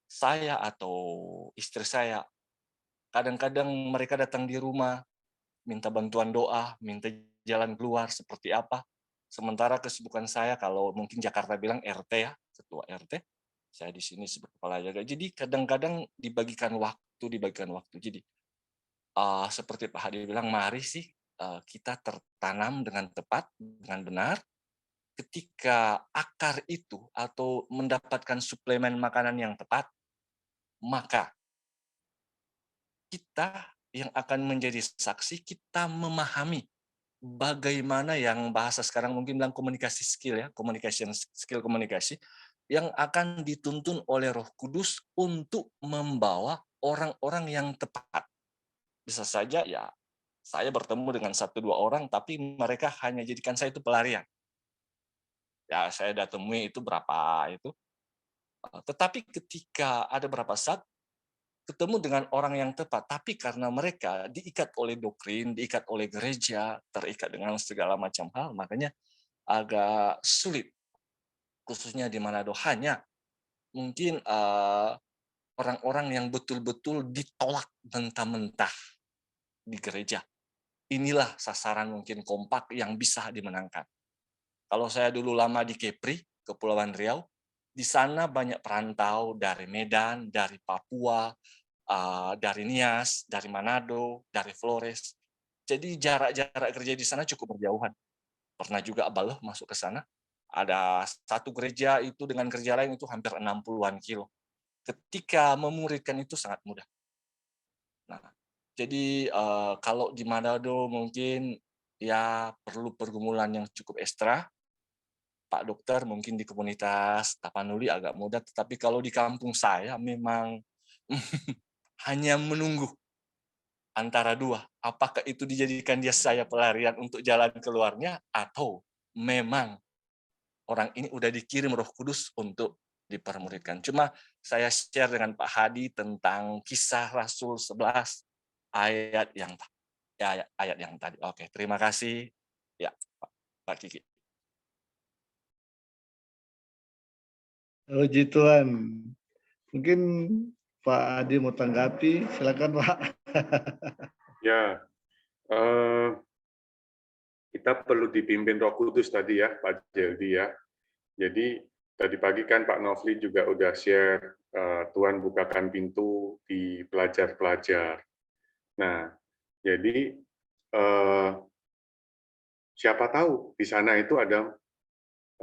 saya atau istri saya kadang-kadang mereka datang di rumah minta bantuan doa, minta jalan keluar seperti apa. Sementara kesibukan saya kalau mungkin Jakarta bilang RT ya, ketua RT. Saya di sini sebagai kepala jaga. Jadi kadang-kadang dibagikan waktu. Jadi seperti Pak Hadi bilang, mari sih kita tertanam dengan tepat, dengan benar. Ketika akar itu atau mendapatkan suplemen makanan yang tepat, maka kita yang akan menjadi saksi, kita memahami bagaimana yang bahasa sekarang mungkin bilang komunikasi skill ya, komunikasi yang akan dituntun oleh Roh Kudus untuk membawa orang-orang yang tepat. Bisa saja ya saya bertemu dengan 1-2 orang tapi mereka hanya jadikan saya itu pelarian. Ya saya datangi itu berapa itu. Tetapi ketika ada berapa saat ketemu dengan orang yang tepat, tapi karena mereka diikat oleh doktrin, diikat oleh gereja, terikat dengan segala macam hal, makanya agak sulit, khususnya di Manado. Hanya mungkin orang-orang yang betul-betul ditolak mentah-mentah di gereja. Inilah sasaran mungkin kompak yang bisa dimenangkan. Kalau saya dulu lama di Kepri, Kepulauan Riau, di sana banyak perantau dari Medan, dari Papua, dari Nias, dari Manado, dari Flores. Jadi jarak-jarak kerja di sana cukup berjauhan. Pernah juga Abaloh masuk ke sana. Ada satu gereja itu dengan gereja lain itu hampir 60-an kilo. Ketika memuridkan itu sangat mudah. Nah, jadi kalau di Manado mungkin ya perlu pergumulan yang cukup ekstra. Pak Dokter mungkin di komunitas Tapanuli agak mudah, tetapi kalau di kampung saya memang hanya menunggu antara 2. Apakah itu dijadikan dia saya pelarian untuk jalan keluarnya, atau memang orang ini udah dikirim Roh Kudus untuk dipermuridkan. Cuma saya share dengan Pak Hadi tentang Kisah Rasul 11 ayat yang tadi. Oke, terima kasih. Ya, Pak Kiki. Puji Tuhan. Mungkin Pak Adi mau tanggapi, silakan Pak. Ya, kita perlu dipimpin Roh Kudus tadi ya, Pak Jeldi ya. Jadi tadi pagi kan Pak Nofli juga udah share, Tuhan bukakan pintu di pelajar-pelajar. Nah, jadi siapa tahu di sana itu ada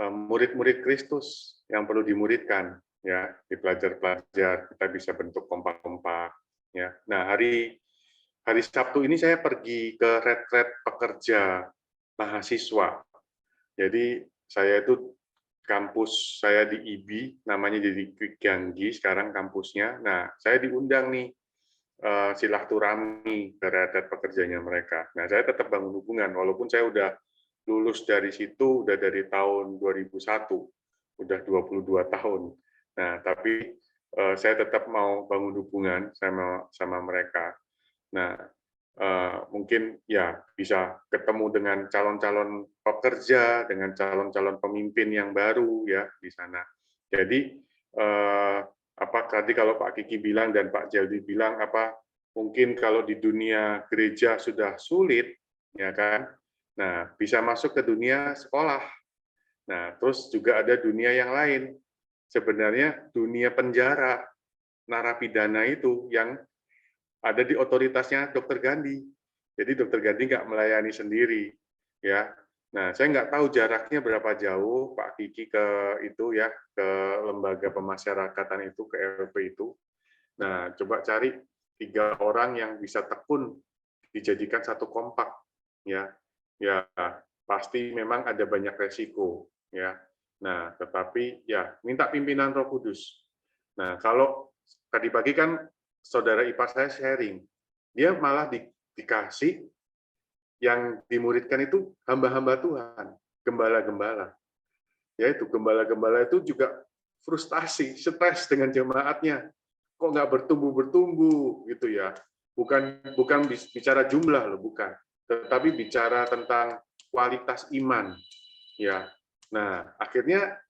murid-murid Kristus yang perlu dimuridkan ya, di pelajar-pelajar kita bisa bentuk kompak-kompak ya. Nah, hari Sabtu ini saya pergi ke retret pekerja mahasiswa. Jadi saya itu kampus saya di IBI, namanya jadi Ganggi sekarang kampusnya. Nah, saya diundang nih silaturahmi ke retret pekerjanya mereka. Nah, saya tetap bangun hubungan walaupun saya udah lulus dari situ udah dari tahun 2001, udah 22 tahun. Nah, tapi saya tetap mau bangun hubungan sama mereka. Nah, mungkin ya bisa ketemu dengan calon-calon pekerja, dengan calon-calon pemimpin yang baru ya di sana. Jadi apa tadi kalau Pak Kiki bilang dan Pak Jeldi bilang apa mungkin kalau di dunia gereja sudah sulit ya kan. Nah, bisa masuk ke dunia sekolah. Nah, terus juga ada dunia yang lain. Sebenarnya dunia penjara, narapidana itu yang ada di otoritasnya Dokter Gandhi. Jadi Dokter Gandhi nggak melayani sendiri, ya. Nah, saya nggak tahu jaraknya berapa jauh Pak Kiki ke itu ya, ke lembaga pemasyarakatan itu, ke LP itu. Nah, coba cari 3 orang yang bisa tekun dijadikan satu kompak, ya. Ya, pasti memang ada banyak resiko, ya. Nah, tetapi ya minta pimpinan Roh Kudus. Nah, kalau tadi pagi kan saudara ipar saya sharing, dia malah dikasih yang dimuridkan itu hamba-hamba Tuhan, gembala-gembala. Ya itu gembala-gembala itu juga frustasi, stres dengan jemaatnya. Kok nggak bertumbuh-bertumbuh gitu ya. Bukan bicara jumlah loh, bukan. Tetapi bicara tentang kualitas iman. Ya. Nah, akhirnya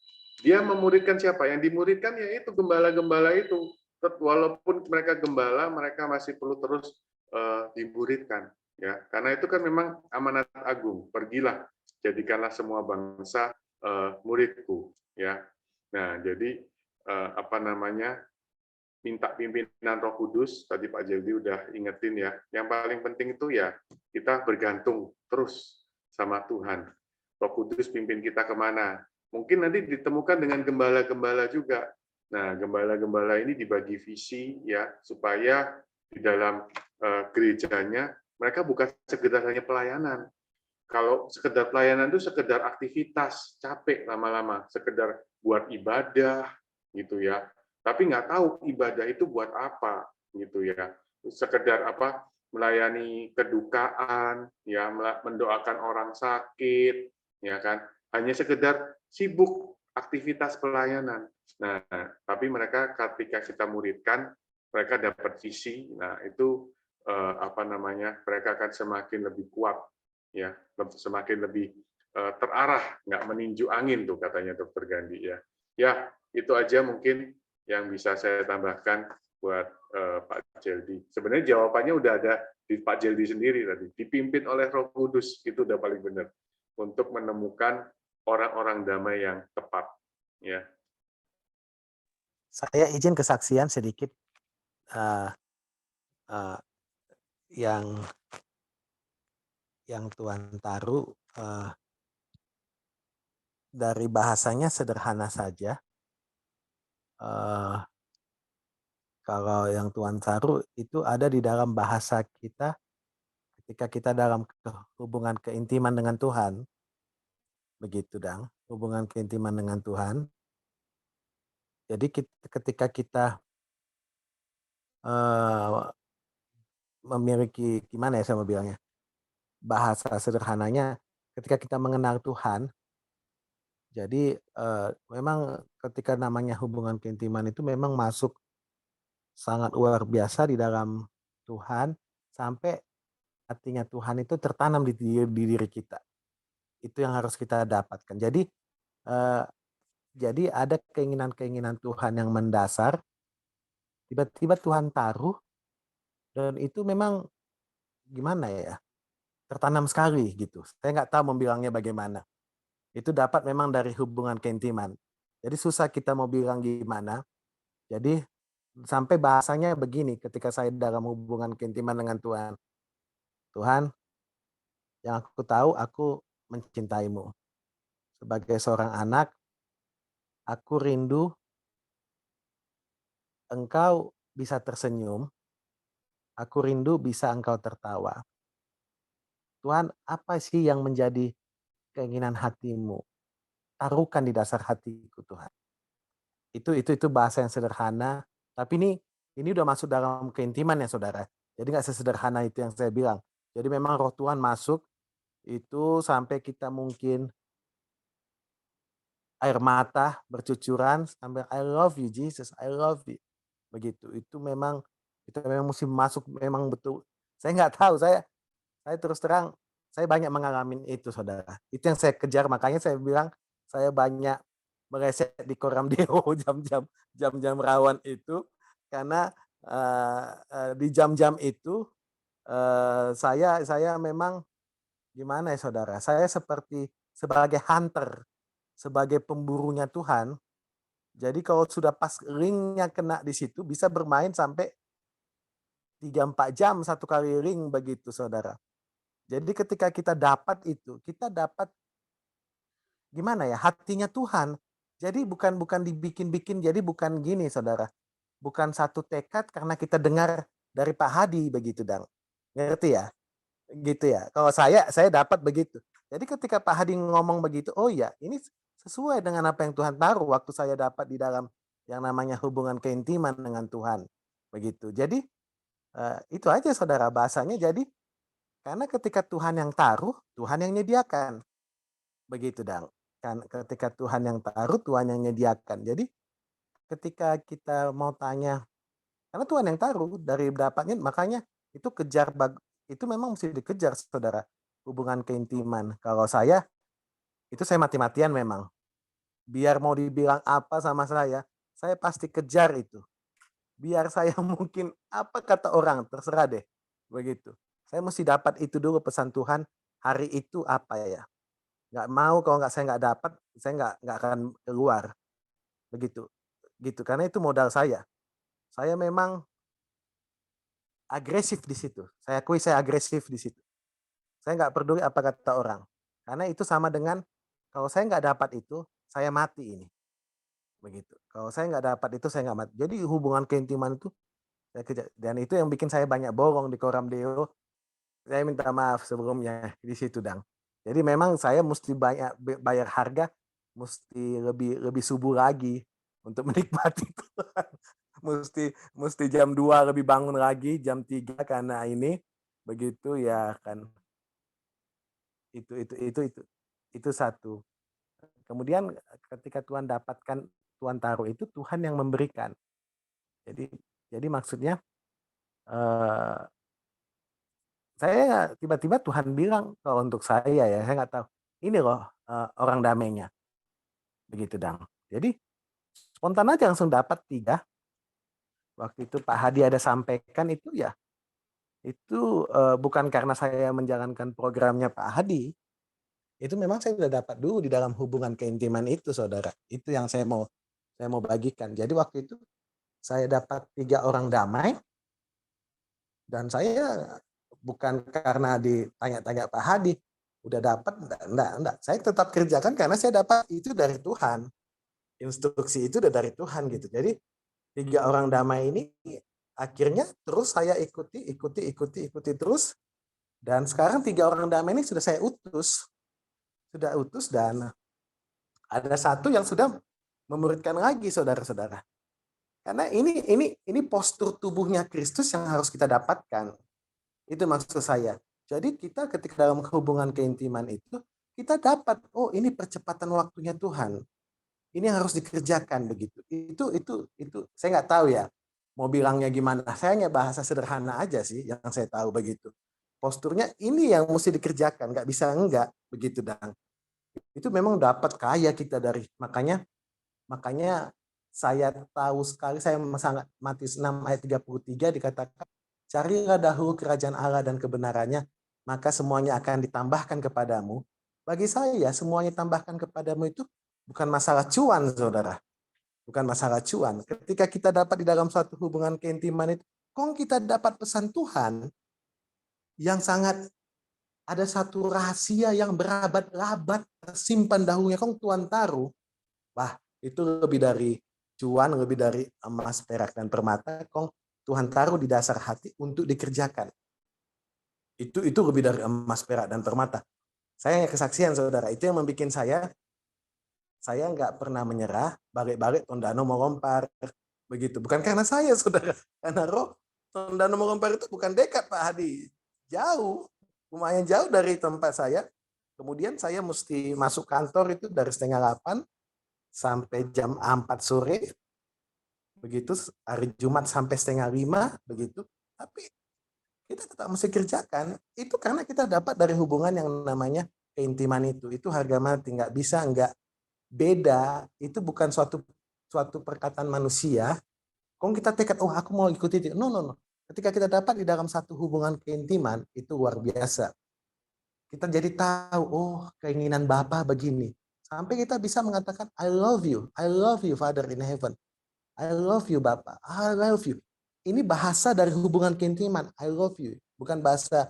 dia memuridkan siapa? Yang dimuridkan yaitu gembala-gembala itu. Walaupun mereka gembala, mereka masih perlu terus dimuridkan. Ya, karena itu kan memang amanat agung. Pergilah, jadikanlah semua bangsa muridku. Ya, nah jadi apa namanya? Minta pimpinan Roh Kudus. Tadi Pak Jeldi udah ingetin ya. Yang paling penting itu ya kita bergantung terus sama Tuhan. Roh Kudus pimpin kita kemana? Mungkin nanti ditemukan dengan gembala-gembala juga. Nah, gembala-gembala ini dibagi visi ya supaya di dalam gerejanya mereka bukan sekedar hanya pelayanan. Kalau sekedar pelayanan itu sekedar aktivitas, capek lama-lama, sekedar buat ibadah gitu ya. Tapi nggak tahu ibadah itu buat apa gitu ya. Sekedar apa? Melayani kedukaan, ya, mendoakan orang sakit, ya kan. Hanya sekedar sibuk aktivitas pelayanan. Nah, tapi mereka ketika kita muridkan, mereka dapat visi. Nah, itu apa namanya? Mereka akan semakin lebih kuat, ya, semakin lebih terarah, nggak meninju angin tuh katanya Dokter Gandhi ya. Ya, itu aja mungkin yang bisa saya tambahkan buat Pak Jeldi. Sebenarnya jawabannya udah ada di Pak Jeldi sendiri tadi, dipimpin oleh Roh Kudus, itu udah paling benar untuk menemukan orang-orang damai yang tepat. Ya. Saya izin kesaksian sedikit uh, uh, yang Tuhan taruh dari bahasanya sederhana saja. Kalau yang Tuhan taruh itu ada di dalam bahasa kita ketika kita dalam hubungan keintiman dengan Tuhan. Begitu, Dang. Hubungan keintiman dengan Tuhan. Jadi ketika kita memiliki, gimana ya saya mau bilangnya, bahasa sederhananya, ketika kita mengenal Tuhan, jadi memang ketika namanya hubungan keintiman itu memang masuk sangat luar biasa di dalam Tuhan, sampai hatinya Tuhan itu tertanam di diri kita. Itu yang harus kita dapatkan. Jadi ada keinginan-keinginan Tuhan yang mendasar, tiba-tiba Tuhan taruh, dan itu memang gimana ya, tertanam sekali gitu. Saya nggak tahu membilangnya bagaimana. Itu dapat memang dari hubungan keintiman. Jadi susah kita mau bilang gimana. Jadi sampai bahasanya begini ketika saya dalam hubungan keintiman dengan Tuhan. Tuhan, yang aku tahu aku mencintaimu. Sebagai seorang anak, aku rindu engkau bisa tersenyum. Aku rindu bisa engkau tertawa. Tuhan, apa sih yang menjadi keinginan hatimu? Taruhkan di dasar hatiku, Tuhan. Itu bahasa yang sederhana, tapi ini udah masuk dalam keintiman ya, Saudara. Jadi nggak sesederhana itu yang saya bilang. Jadi memang Roh Tuhan masuk itu sampai kita mungkin air mata bercucuran sampai I love you Jesus, I love you. Begitu. Itu memang kita memang mesti masuk memang betul. Saya nggak tahu, saya terus terang saya banyak mengalami itu, Saudara. Itu yang saya kejar, makanya saya bilang saya banyak meleset di koram deo jam-jam rawan itu, karena di jam-jam itu saya memang gimana ya, Saudara, saya seperti sebagai hunter, sebagai pemburunya Tuhan. Jadi kalau sudah pas ringnya kena di situ, bisa bermain sampai 3-4 jam satu kali ring begitu, Saudara. Jadi ketika kita dapat itu, kita dapat gimana ya, hatinya Tuhan. Jadi bukan dibikin-bikin, jadi bukan gini, Saudara. Bukan satu tekad karena kita dengar dari Pak Hadi begitu, Dang. Ngerti ya? Gitu ya. Kalau saya dapat begitu. Jadi ketika Pak Hadi ngomong begitu, oh ya, ini sesuai dengan apa yang Tuhan taruh waktu saya dapat di dalam yang namanya hubungan keintiman dengan Tuhan. Begitu. Jadi itu aja saudara bahasanya. Jadi karena ketika Tuhan yang taruh, Tuhan yang nyediakan. Begitu, Dang. Kan ketika Tuhan yang taruh, Tuhan yang nyediakan. Jadi ketika kita mau tanya, karena Tuhan yang taruh dari dapatnya, makanya itu itu memang mesti dikejar, saudara. Hubungan keintiman. Kalau saya, itu saya mati-matian memang. Biar mau dibilang apa sama saya pasti kejar itu. Biar saya mungkin apa kata orang, terserah deh. Begitu. Saya mesti dapat itu dulu pesan Tuhan, hari itu apa ya. Nggak mau kalau saya nggak dapat, saya nggak akan keluar. Begitu. Gitu. Karena itu modal saya. Saya memang agresif di situ. Saya akui saya agresif di situ. Saya nggak peduli apa kata orang. Karena itu sama dengan kalau saya nggak dapat itu, saya mati ini. Begitu. Kalau saya nggak dapat itu, saya nggak mati. Jadi hubungan keintiman itu, dan itu yang bikin saya banyak bohong di Koram Deo. Saya minta maaf sebelumnya di situ, Dang. Jadi memang saya mesti banyak bayar harga, mesti lebih subuh lagi untuk menikmati Tuhan. Mesti jam 2 lebih bangun lagi, jam 3 karena ini begitu ya kan. Itu satu. Kemudian ketika Tuhan dapatkan, Tuhan taruh itu, Tuhan yang memberikan. Jadi maksudnya saya tiba-tiba Tuhan bilang kalau untuk saya ya, saya nggak tahu. Ini loh orang damainya. Begitu, Dang. Jadi spontan aja langsung dapat 3. Waktu itu Pak Hadi ada sampaikan itu ya. Itu bukan karena saya menjalankan programnya Pak Hadi. Itu memang saya sudah dapat dulu di dalam hubungan keintiman itu, saudara. Itu yang saya mau bagikan. Jadi waktu itu saya dapat 3 orang damai. Dan saya bukan karena ditanya-tanya Pak Hadi, udah dapat, enggak. Saya tetap kerjakan karena saya dapat itu dari Tuhan. Instruksi itu udah dari Tuhan gitu. Jadi 3 orang damai ini akhirnya terus saya ikuti terus. Dan sekarang 3 orang damai ini sudah saya utus. Sudah utus dan ada 1 yang sudah memuridkan lagi, saudara-saudara. Karena ini postur tubuhnya Kristus yang harus kita dapatkan. Itu maksud saya. Jadi kita ketika dalam hubungan keintiman itu, kita dapat, oh ini percepatan waktunya Tuhan. Ini harus dikerjakan begitu. Itu saya nggak tahu ya. Mau bilangnya gimana? Saya hanya bahasa sederhana aja sih yang saya tahu begitu. Posturnya ini yang mesti dikerjakan, nggak bisa enggak begitu, Dang. Itu memang dapat kaya kita dari makanya saya tahu sekali, saya sangat Matius 6 ayat 33 dikatakan, carilah dahulu kerajaan Allah dan kebenarannya, maka semuanya akan ditambahkan kepadamu. Bagi saya, semuanya tambahkan kepadamu itu bukan masalah cuan, saudara. Bukan masalah cuan. Ketika kita dapat di dalam suatu hubungan keintiman itu, kok kita dapat pesan Tuhan yang sangat ada satu rahasia yang berabad-abad tersimpan dahulunya, kok Tuhan taruh. Wah, itu lebih dari cuan, lebih dari emas, perak, dan permata, kok Tuhan taruh di dasar hati untuk dikerjakan. Itu lebih dari emas, perak, dan permata. Saya kesaksian, saudara. Itu yang membuat saya nggak pernah menyerah, balik-balik Tondano Morompar. Begitu. Bukan karena saya, saudara. Karena Tondano Morompar itu bukan dekat, Pak Hadi. Jauh. Lumayan jauh dari tempat saya. Kemudian saya mesti masuk kantor itu dari 7:30 sampai jam 4 sore. Begitu, hari Jumat sampai 4:30, begitu. Tapi kita tetap mesti kerjakan. Itu karena kita dapat dari hubungan yang namanya keintiman itu. Itu harga mati, nggak bisa, nggak beda. Itu bukan suatu perkataan manusia. Kok kita tekad, oh aku mau ikuti itu. No. Ketika kita dapat di dalam satu hubungan keintiman, itu luar biasa. Kita jadi tahu, oh keinginan Bapa begini. Sampai kita bisa mengatakan, I love you Father in heaven. I love you Bapa, I love you. Ini bahasa dari hubungan keintiman, I love you. Bukan bahasa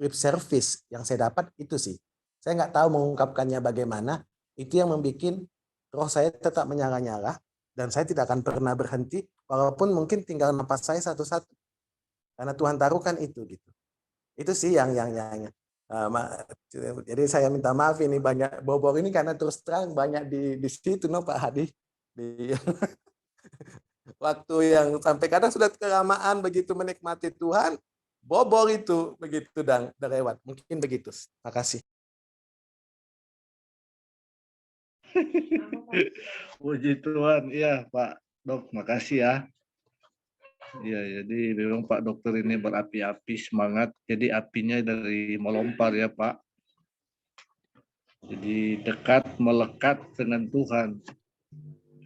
lip service yang saya dapat itu sih. Saya nggak tahu mengungkapkannya bagaimana. Itu yang membuat roh saya tetap menyala-nyala. Dan saya tidak akan pernah berhenti, walaupun mungkin tinggal napas saya satu-satu. Karena Tuhan taruhkan itu gitu. Itu sih yang jadi saya minta maaf ini banyak bobor ini karena terus terang banyak di situ Pak Hadi. Di waktu yang sampai kadang sudah kelamaan begitu menikmati Tuhan, bobor itu begitu dan lewat. Mungkin begitu. Terima kasih. Puji Tuhan, iya Pak Dok, makasih ya. Iya, jadi memang Pak Dokter ini berapi-api semangat, jadi apinya dari melompar ya Pak. Jadi dekat, melekat dengan Tuhan.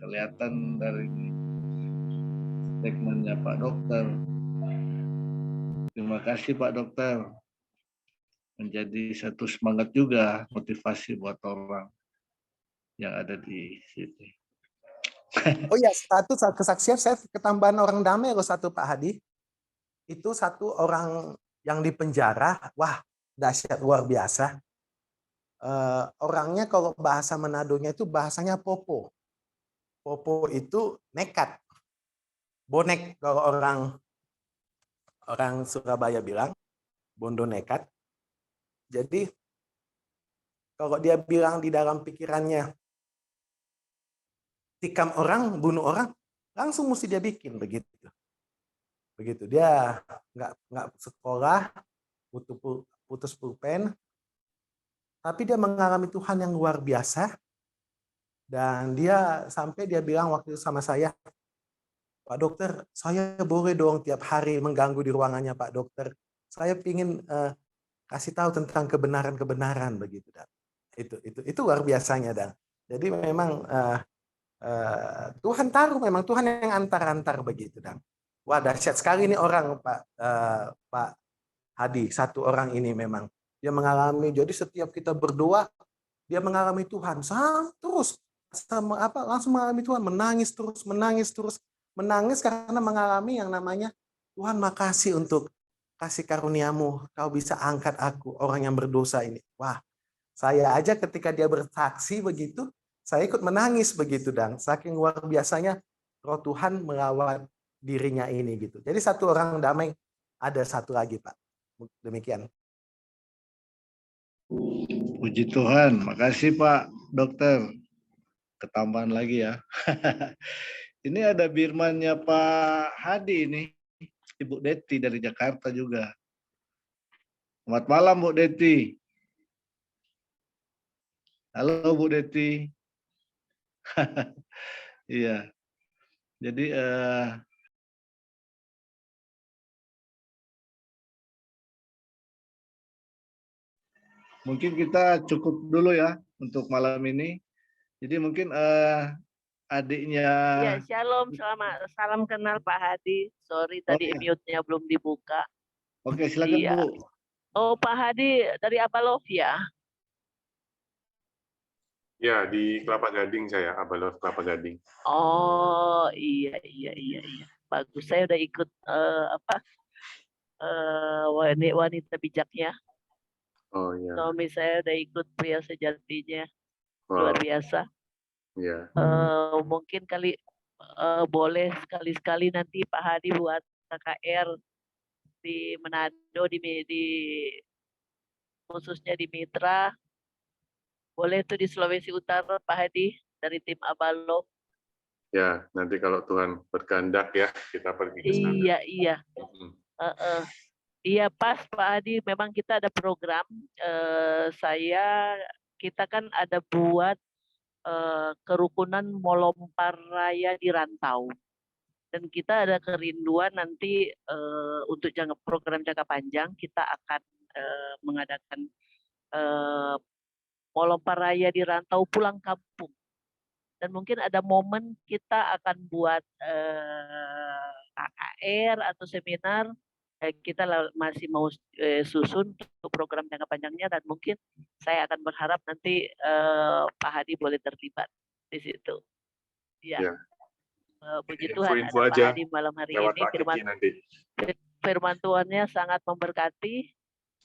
Kelihatan dari statementnya Pak Dokter. Terima kasih Pak Dokter. Menjadi satu semangat juga, motivasi buat orang yang ada di sini. Oh ya, satu kesaksian saya ketambahan orang damai loh satu Pak Hadi. Itu satu orang yang di penjara, wah dahsyat luar biasa. Orangnya kalau bahasa Manadonya itu bahasanya popo. Popo itu nekat. Bonek kalau orang Surabaya bilang, bondo nekat. Jadi kalau dia bilang di dalam pikirannya tikam orang, bunuh orang, langsung mesti dia bikin begitu. Begitu dia nggak sekolah, putus pulpen, tapi dia mengalami Tuhan yang luar biasa. Dan dia sampai dia bilang waktu itu sama saya, Pak Dokter, saya boleh dong tiap hari mengganggu di ruangannya Pak Dokter. Saya ingin kasih tahu tentang kebenaran-kebenaran begitu, Dan. Itu luar biasanya, Dan. Jadi memang Tuhan taruh, memang Tuhan yang antar-antar begitu, Dan. Wah, dahsyat sekali ini orang Pak Hadi, satu orang ini memang dia mengalami. Jadi setiap kita berdoa, dia mengalami Tuhan terus langsung mengalami Tuhan, menangis karena mengalami yang namanya Tuhan makasih untuk kasih karuniamu, kau bisa angkat aku orang yang berdosa ini. Wah, saya aja ketika dia bersaksi begitu, saya ikut menangis begitu, Dan. Saking luar biasanya Roh Tuhan melawat dirinya ini gitu. Jadi satu orang damai, ada satu lagi Pak. Demikian. Puji Tuhan, makasih Pak Dokter. Ketambahan lagi ya. Ini ada firmannya Pak Hadi ini, Ibu Deti dari Jakarta juga. Selamat malam Bu Deti. Halo Bu Deti. Iya. Jadi mungkin kita cukup dulu ya untuk malam ini. Jadi mungkin adiknya. Ya, shalom, salam kenal Pak Hadi. Sorry tadi mute-nya belum dibuka. Oke, silakan iya. Bu. Oh, Pak Hadi dari Abalovia. Ya, di Kelapa Gading saya, Abalov Kelapa Gading. Oh, iya. Bagus, saya udah ikut wanita bijaknya. Oh iya. Suami saya udah ikut pria sejatinya. Luar biasa. Iya. Mungkin boleh sekali-sekali nanti Pak Hadi buat KKR di Manado, khususnya di Mitra. Boleh tuh di Sulawesi Utara Pak Hadi dari tim Abalov. Ya, nanti kalau Tuhan berkehendak ya kita pergi ke sana. Iya. Iya pas Pak Hadi, memang kita ada program. Kita kan ada buat kerukunan Molompar Raya di Rantau. Dan kita ada kerinduan nanti untuk program jangka panjang kita akan mengadakan Molompar Raya di Rantau pulang kampung. Dan mungkin ada momen kita akan buat KKR atau seminar. Kita masih mau susun untuk program jangka panjangnya, dan mungkin saya akan berharap nanti Pak Hadi boleh terlibat di situ. Ya. Puji Tuhan ada Pak Hadi malam hari ini. Firman Tuhannya sangat memberkati.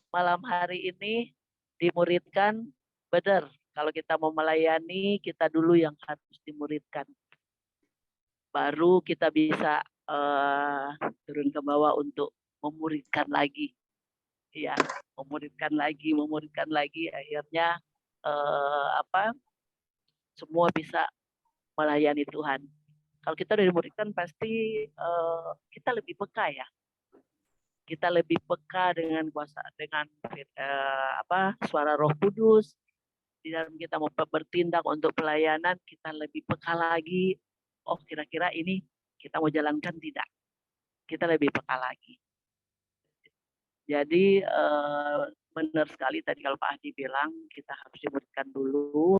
Malam hari ini dimuridkan, benar. Kalau kita mau melayani, kita dulu yang harus dimuridkan. Baru kita bisa turun ke bawah untuk memuridkan lagi, ya, memuridkan lagi, akhirnya semua bisa melayani Tuhan. Kalau kita udah dimuridkan pasti kita lebih peka ya. Kita lebih peka dengan kuasa, dengan suara Roh Kudus di dalam kita mau bertindak untuk pelayanan, kita lebih peka lagi. Oh, kira-kira ini kita mau jalankan tidak? Kita lebih peka lagi. Jadi benar sekali tadi kalau Pak Adi bilang kita harus dimuridkan dulu.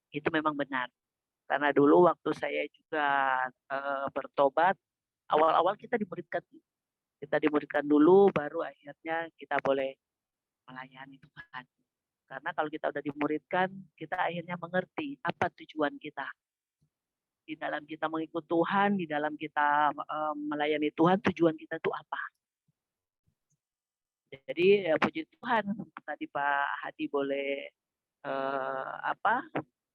Itu memang benar. Karena dulu waktu saya juga bertobat, awal-awal kita dimuridkan. Kita dimuridkan dulu, baru akhirnya kita boleh melayani Tuhan. Karena kalau kita udah dimuridkan, kita akhirnya mengerti apa tujuan kita. Di dalam kita mengikut Tuhan, di dalam kita melayani Tuhan, tujuan kita itu apa. Jadi ya, puji Tuhan, tadi Pak Hadi boleh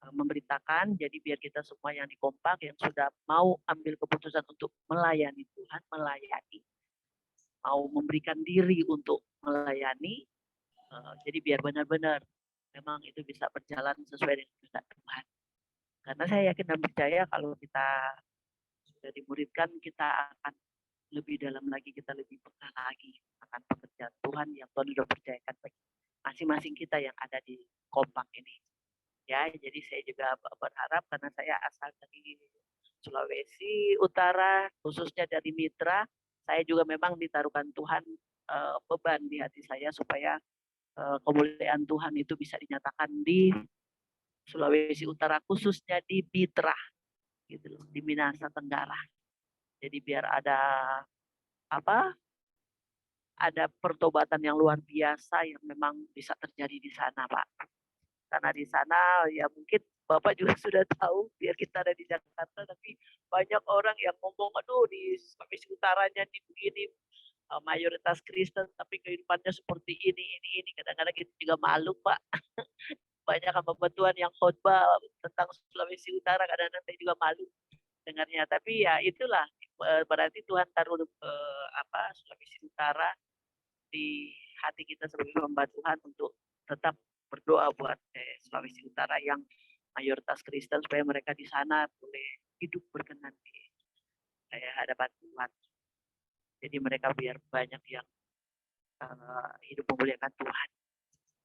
memberitakan, jadi biar kita semua yang di Kompak, yang sudah mau ambil keputusan untuk melayani Tuhan, melayani, mau memberikan diri untuk melayani, jadi biar benar-benar memang itu bisa berjalan sesuai dengan kehendak Tuhan. Karena saya yakin dan percaya kalau kita sudah dimuridkan, kita akan lebih dalam lagi, kita lebih peka lagi akan pekerjaan Tuhan yang Tuhan sudah percayakan bagi masing-masing kita yang ada di Kompak ini. Ya, jadi saya juga berharap karena saya asal dari Sulawesi Utara, khususnya dari Mitra, saya juga memang ditaruhkan Tuhan beban di hati saya supaya kemuliaan Tuhan itu bisa dinyatakan di Sulawesi Utara, khususnya di Mitra, gitu loh, di Minahasa Tenggara. Jadi biar ada ada pertobatan yang luar biasa yang memang bisa terjadi di sana, Pak. Karena di sana ya mungkin Bapak juga sudah tahu, biar kita ada di Jakarta, tapi banyak orang yang ngomong, aduh di Sulawesi Utaranya nih begini, mayoritas Kristen, tapi kehidupannya seperti ini. Kadang-kadang kita juga malu, Pak. Banyak hamba Tuhan yang khotbah tentang Sulawesi Utara, kadang-kadang saya juga malu dengarnya. Tapi ya itulah, berarti Tuhan taruh Sulawesi Utara di hati kita sebagai hamba Tuhan untuk tetap berdoa buat Sulawesi Utara yang mayoritas Kristen supaya mereka di sana boleh hidup berkenan di hadapan Tuhan. Jadi mereka biar banyak yang hidup memuliakan Tuhan.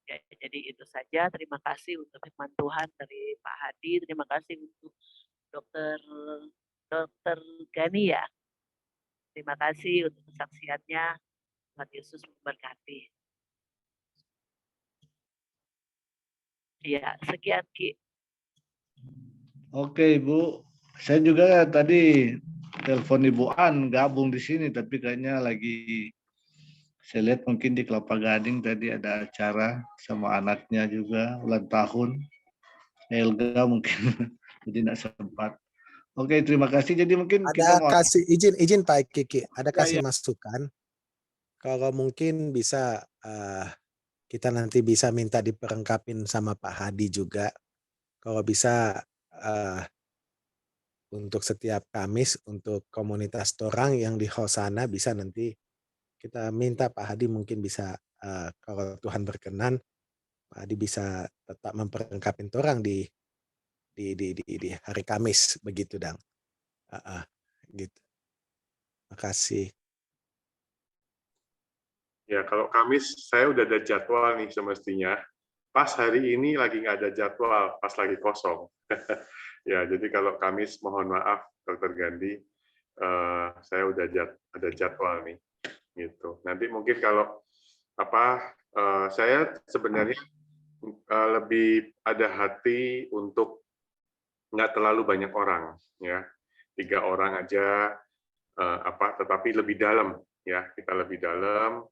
Ya, jadi itu saja. Terima kasih untuk firman Tuhan dari Pak Hadi. Terima kasih untuk Dokter Gani ya. Terima kasih untuk kesaksiannya. Tuhan Yesus memberkati. Ya, sekian Ki. Oke Ibu, saya juga tadi telepon Ibu An gabung di sini, tapi kayaknya lagi, saya lihat mungkin di Kelapa Gading tadi ada acara sama anaknya juga ulang tahun. Elga mungkin jadi tidak sempat. Oke, terima kasih. Jadi mungkin kita mau kasih izin Pak Kiki, ada kasih ya. masukan. Kalau mungkin bisa kita nanti bisa minta diperlengkapin sama Pak Hadi juga. Kalau bisa untuk setiap Kamis untuk komunitas Torang yang di Hosana bisa nanti kita minta Pak Hadi mungkin bisa kalau Tuhan berkenan Pak Hadi bisa tetap memperlengkapi Torang di hari Kamis begitu Dang. Gitu. Makasih. Ya, kalau Kamis saya udah ada jadwal nih semestinya. Pas hari ini lagi nggak ada jadwal, pas lagi kosong. Ya, jadi kalau Kamis mohon maaf, Dokter Gandhi, saya udah ada jadwal nih, gitu. Nanti mungkin kalau saya sebenarnya lebih ada hati untuk nggak terlalu banyak orang, ya 3 orang aja, tetapi lebih dalam, ya kita lebih dalam.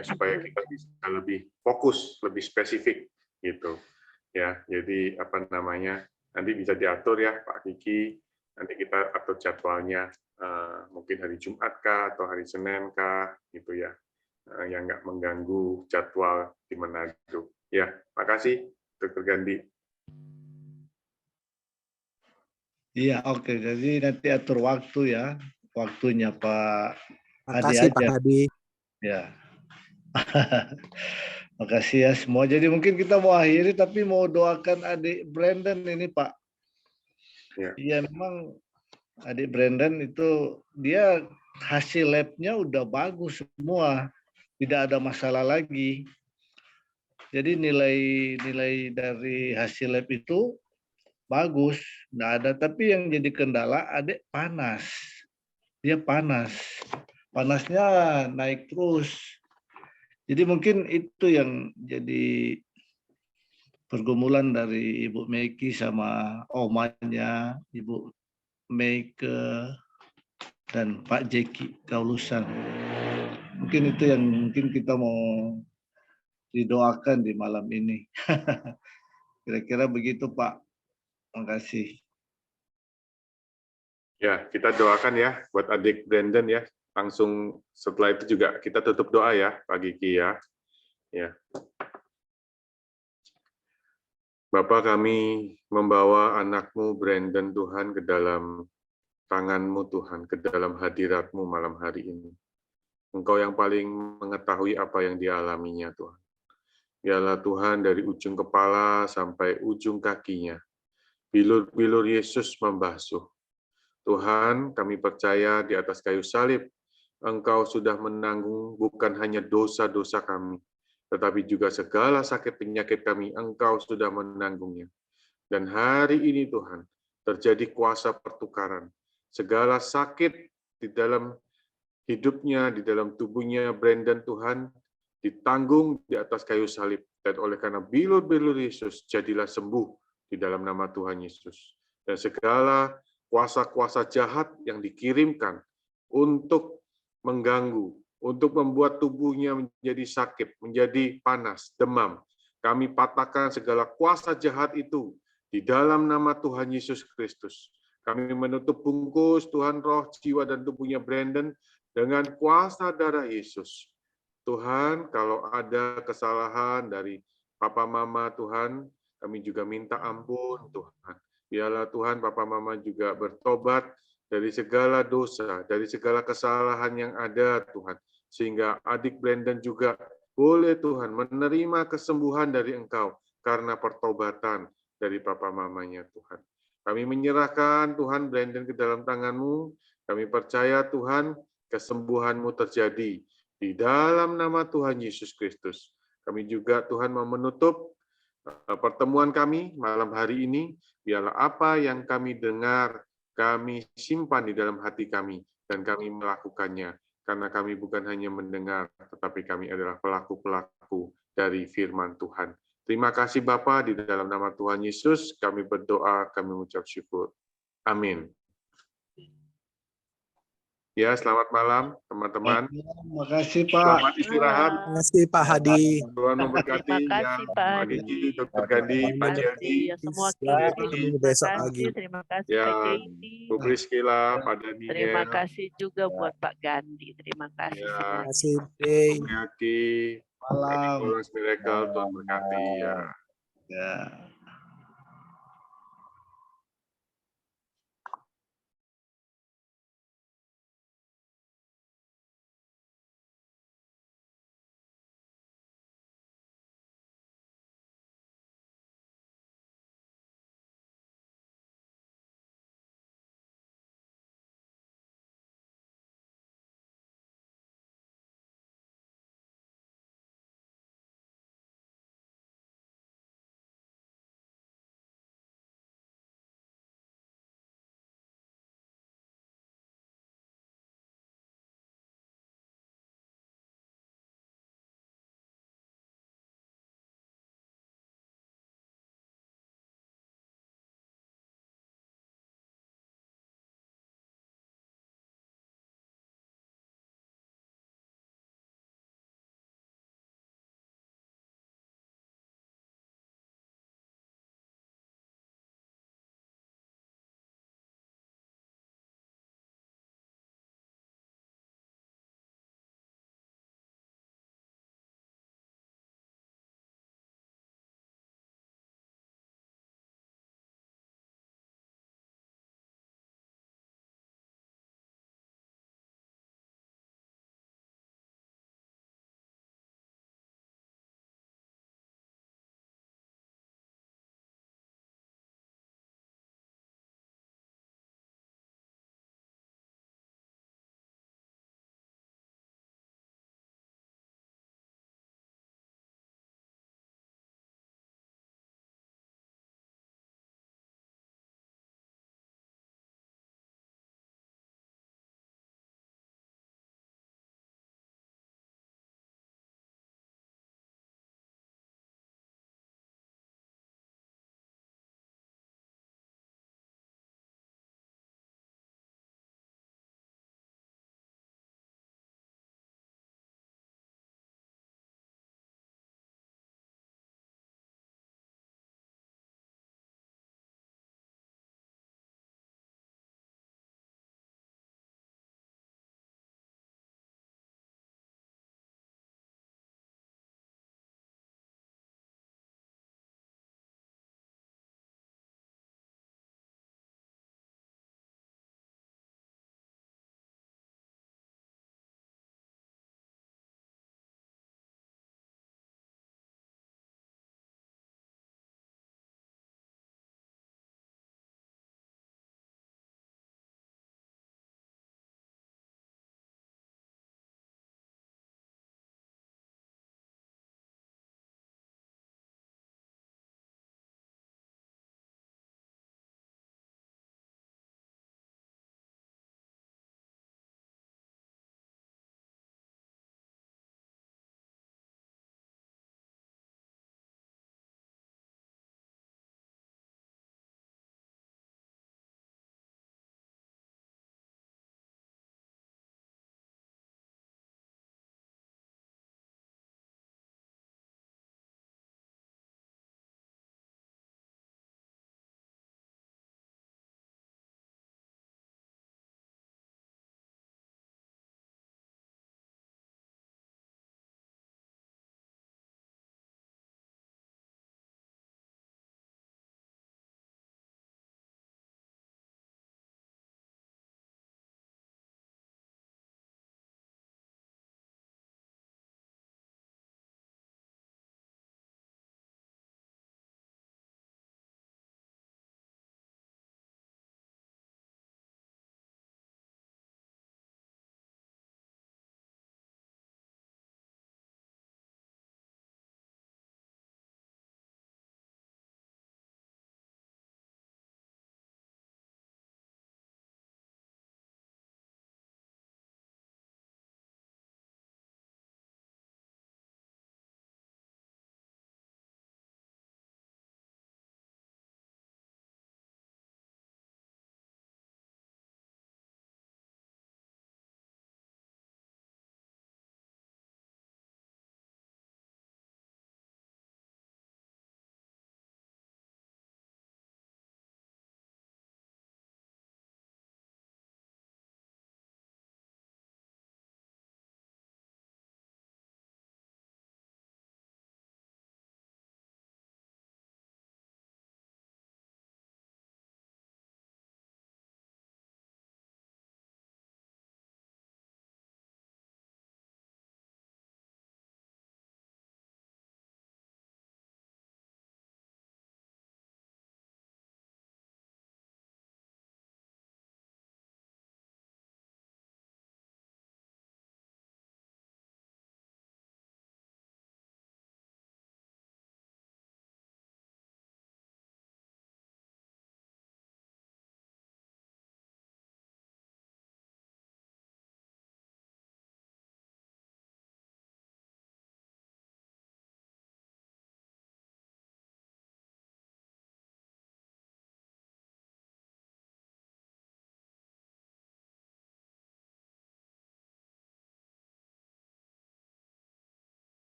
Supaya kita bisa lebih fokus, lebih spesifik gitu ya. Jadi nanti bisa diatur ya Pak Kiki, nanti kita atur jadwalnya mungkin hari Jumat kah atau hari Senin kah gitu ya, yang nggak mengganggu jadwal di Manado ya. Makasih Dr. Gandhi. Iya, oke. Jadi nanti atur waktu ya, waktunya Pak Makasih Pak aja. Hadi. Ya. Makasih ya semua. Jadi mungkin kita mau akhiri, tapi mau doakan adik Brandon ini Pak. Ya. Iya memang adik Brandon itu dia hasil labnya udah bagus semua, tidak ada masalah lagi. Jadi nilai dari hasil lab itu bagus, nggak ada. Tapi yang jadi kendala adik panas, dia panas, panasnya naik terus. Jadi mungkin itu yang jadi pergumulan dari Ibu Meiki sama omanya Ibu Meike dan Pak Jeki Kaulusan. Mungkin itu yang mungkin kita mau didoakan di malam ini. Kira-kira begitu Pak. Terima kasih. Ya, kita doakan ya buat adik Brandon ya. Langsung setelah itu juga kita tutup doa ya, Pak Giki ya. Ya. Bapak, kami membawa anakmu Brandon Tuhan ke dalam tangan-Mu Tuhan, ke dalam hadirat-Mu malam hari ini. Engkau yang paling mengetahui apa yang dialaminya Tuhan. Biarlah Tuhan dari ujung kepala sampai ujung kakinya, bilur-bilur Yesus membasuh. Tuhan, kami percaya di atas kayu salib, Engkau sudah menanggung bukan hanya dosa-dosa kami, tetapi juga segala sakit penyakit kami, Engkau sudah menanggungnya. Dan hari ini Tuhan, terjadi kuasa pertukaran. Segala sakit di dalam hidupnya, di dalam tubuhnya Brandon Tuhan, ditanggung di atas kayu salib. Dan oleh karena bilur-bilur Yesus, jadilah sembuh di dalam nama Tuhan Yesus. Dan segala kuasa-kuasa jahat yang dikirimkan untuk mengganggu, untuk membuat tubuhnya menjadi sakit, menjadi panas, demam. Kami patahkan segala kuasa jahat itu di dalam nama Tuhan Yesus Kristus. Kami menutup bungkus Tuhan roh, jiwa, dan tubuhnya Brandon dengan kuasa darah Yesus. Tuhan, kalau ada kesalahan dari Papa Mama Tuhan, kami juga minta ampun Tuhan. Biarlah Tuhan Papa Mama juga bertobat dari segala dosa, dari segala kesalahan yang ada Tuhan. Sehingga adik Brandon juga boleh Tuhan menerima kesembuhan dari Engkau karena pertobatan dari Papa Mamanya Tuhan. Kami menyerahkan Tuhan Brandon ke dalam tangan-Mu. Kami percaya Tuhan kesembuhan-Mu terjadi di dalam nama Tuhan Yesus Kristus. Kami juga Tuhan mau menutup pertemuan kami malam hari ini. Biarlah apa yang kami dengar, kami simpan di dalam hati kami, dan kami melakukannya. Karena kami bukan hanya mendengar, tetapi kami adalah pelaku-pelaku dari firman Tuhan. Terima kasih Bapa, di dalam nama Tuhan Yesus, kami berdoa, kami mengucap syukur. Amin. Ya, selamat malam teman-teman. Terima kasih Pak. Selamat istirahat. Terima kasih Pak Hadi. Tuhan memberkati Terima ya, kasih Pak Pak Hadi. Gigi, Dr. Gandhi, Terima Pak kasih Jeldi, ya semua Ya, tim. ketemu Terima besok kasih, lagi. terima kasih ya, Pak Jeldi. Bu Priscila, Pak Daniel, Terima kasih juga buat Pak Gandhi. Terima kasih ya, Terima semuanya. kasih, Day. Bu Yaki, Pak Malam. Nicholas Miracle, Tuhan berkati ya. Ya.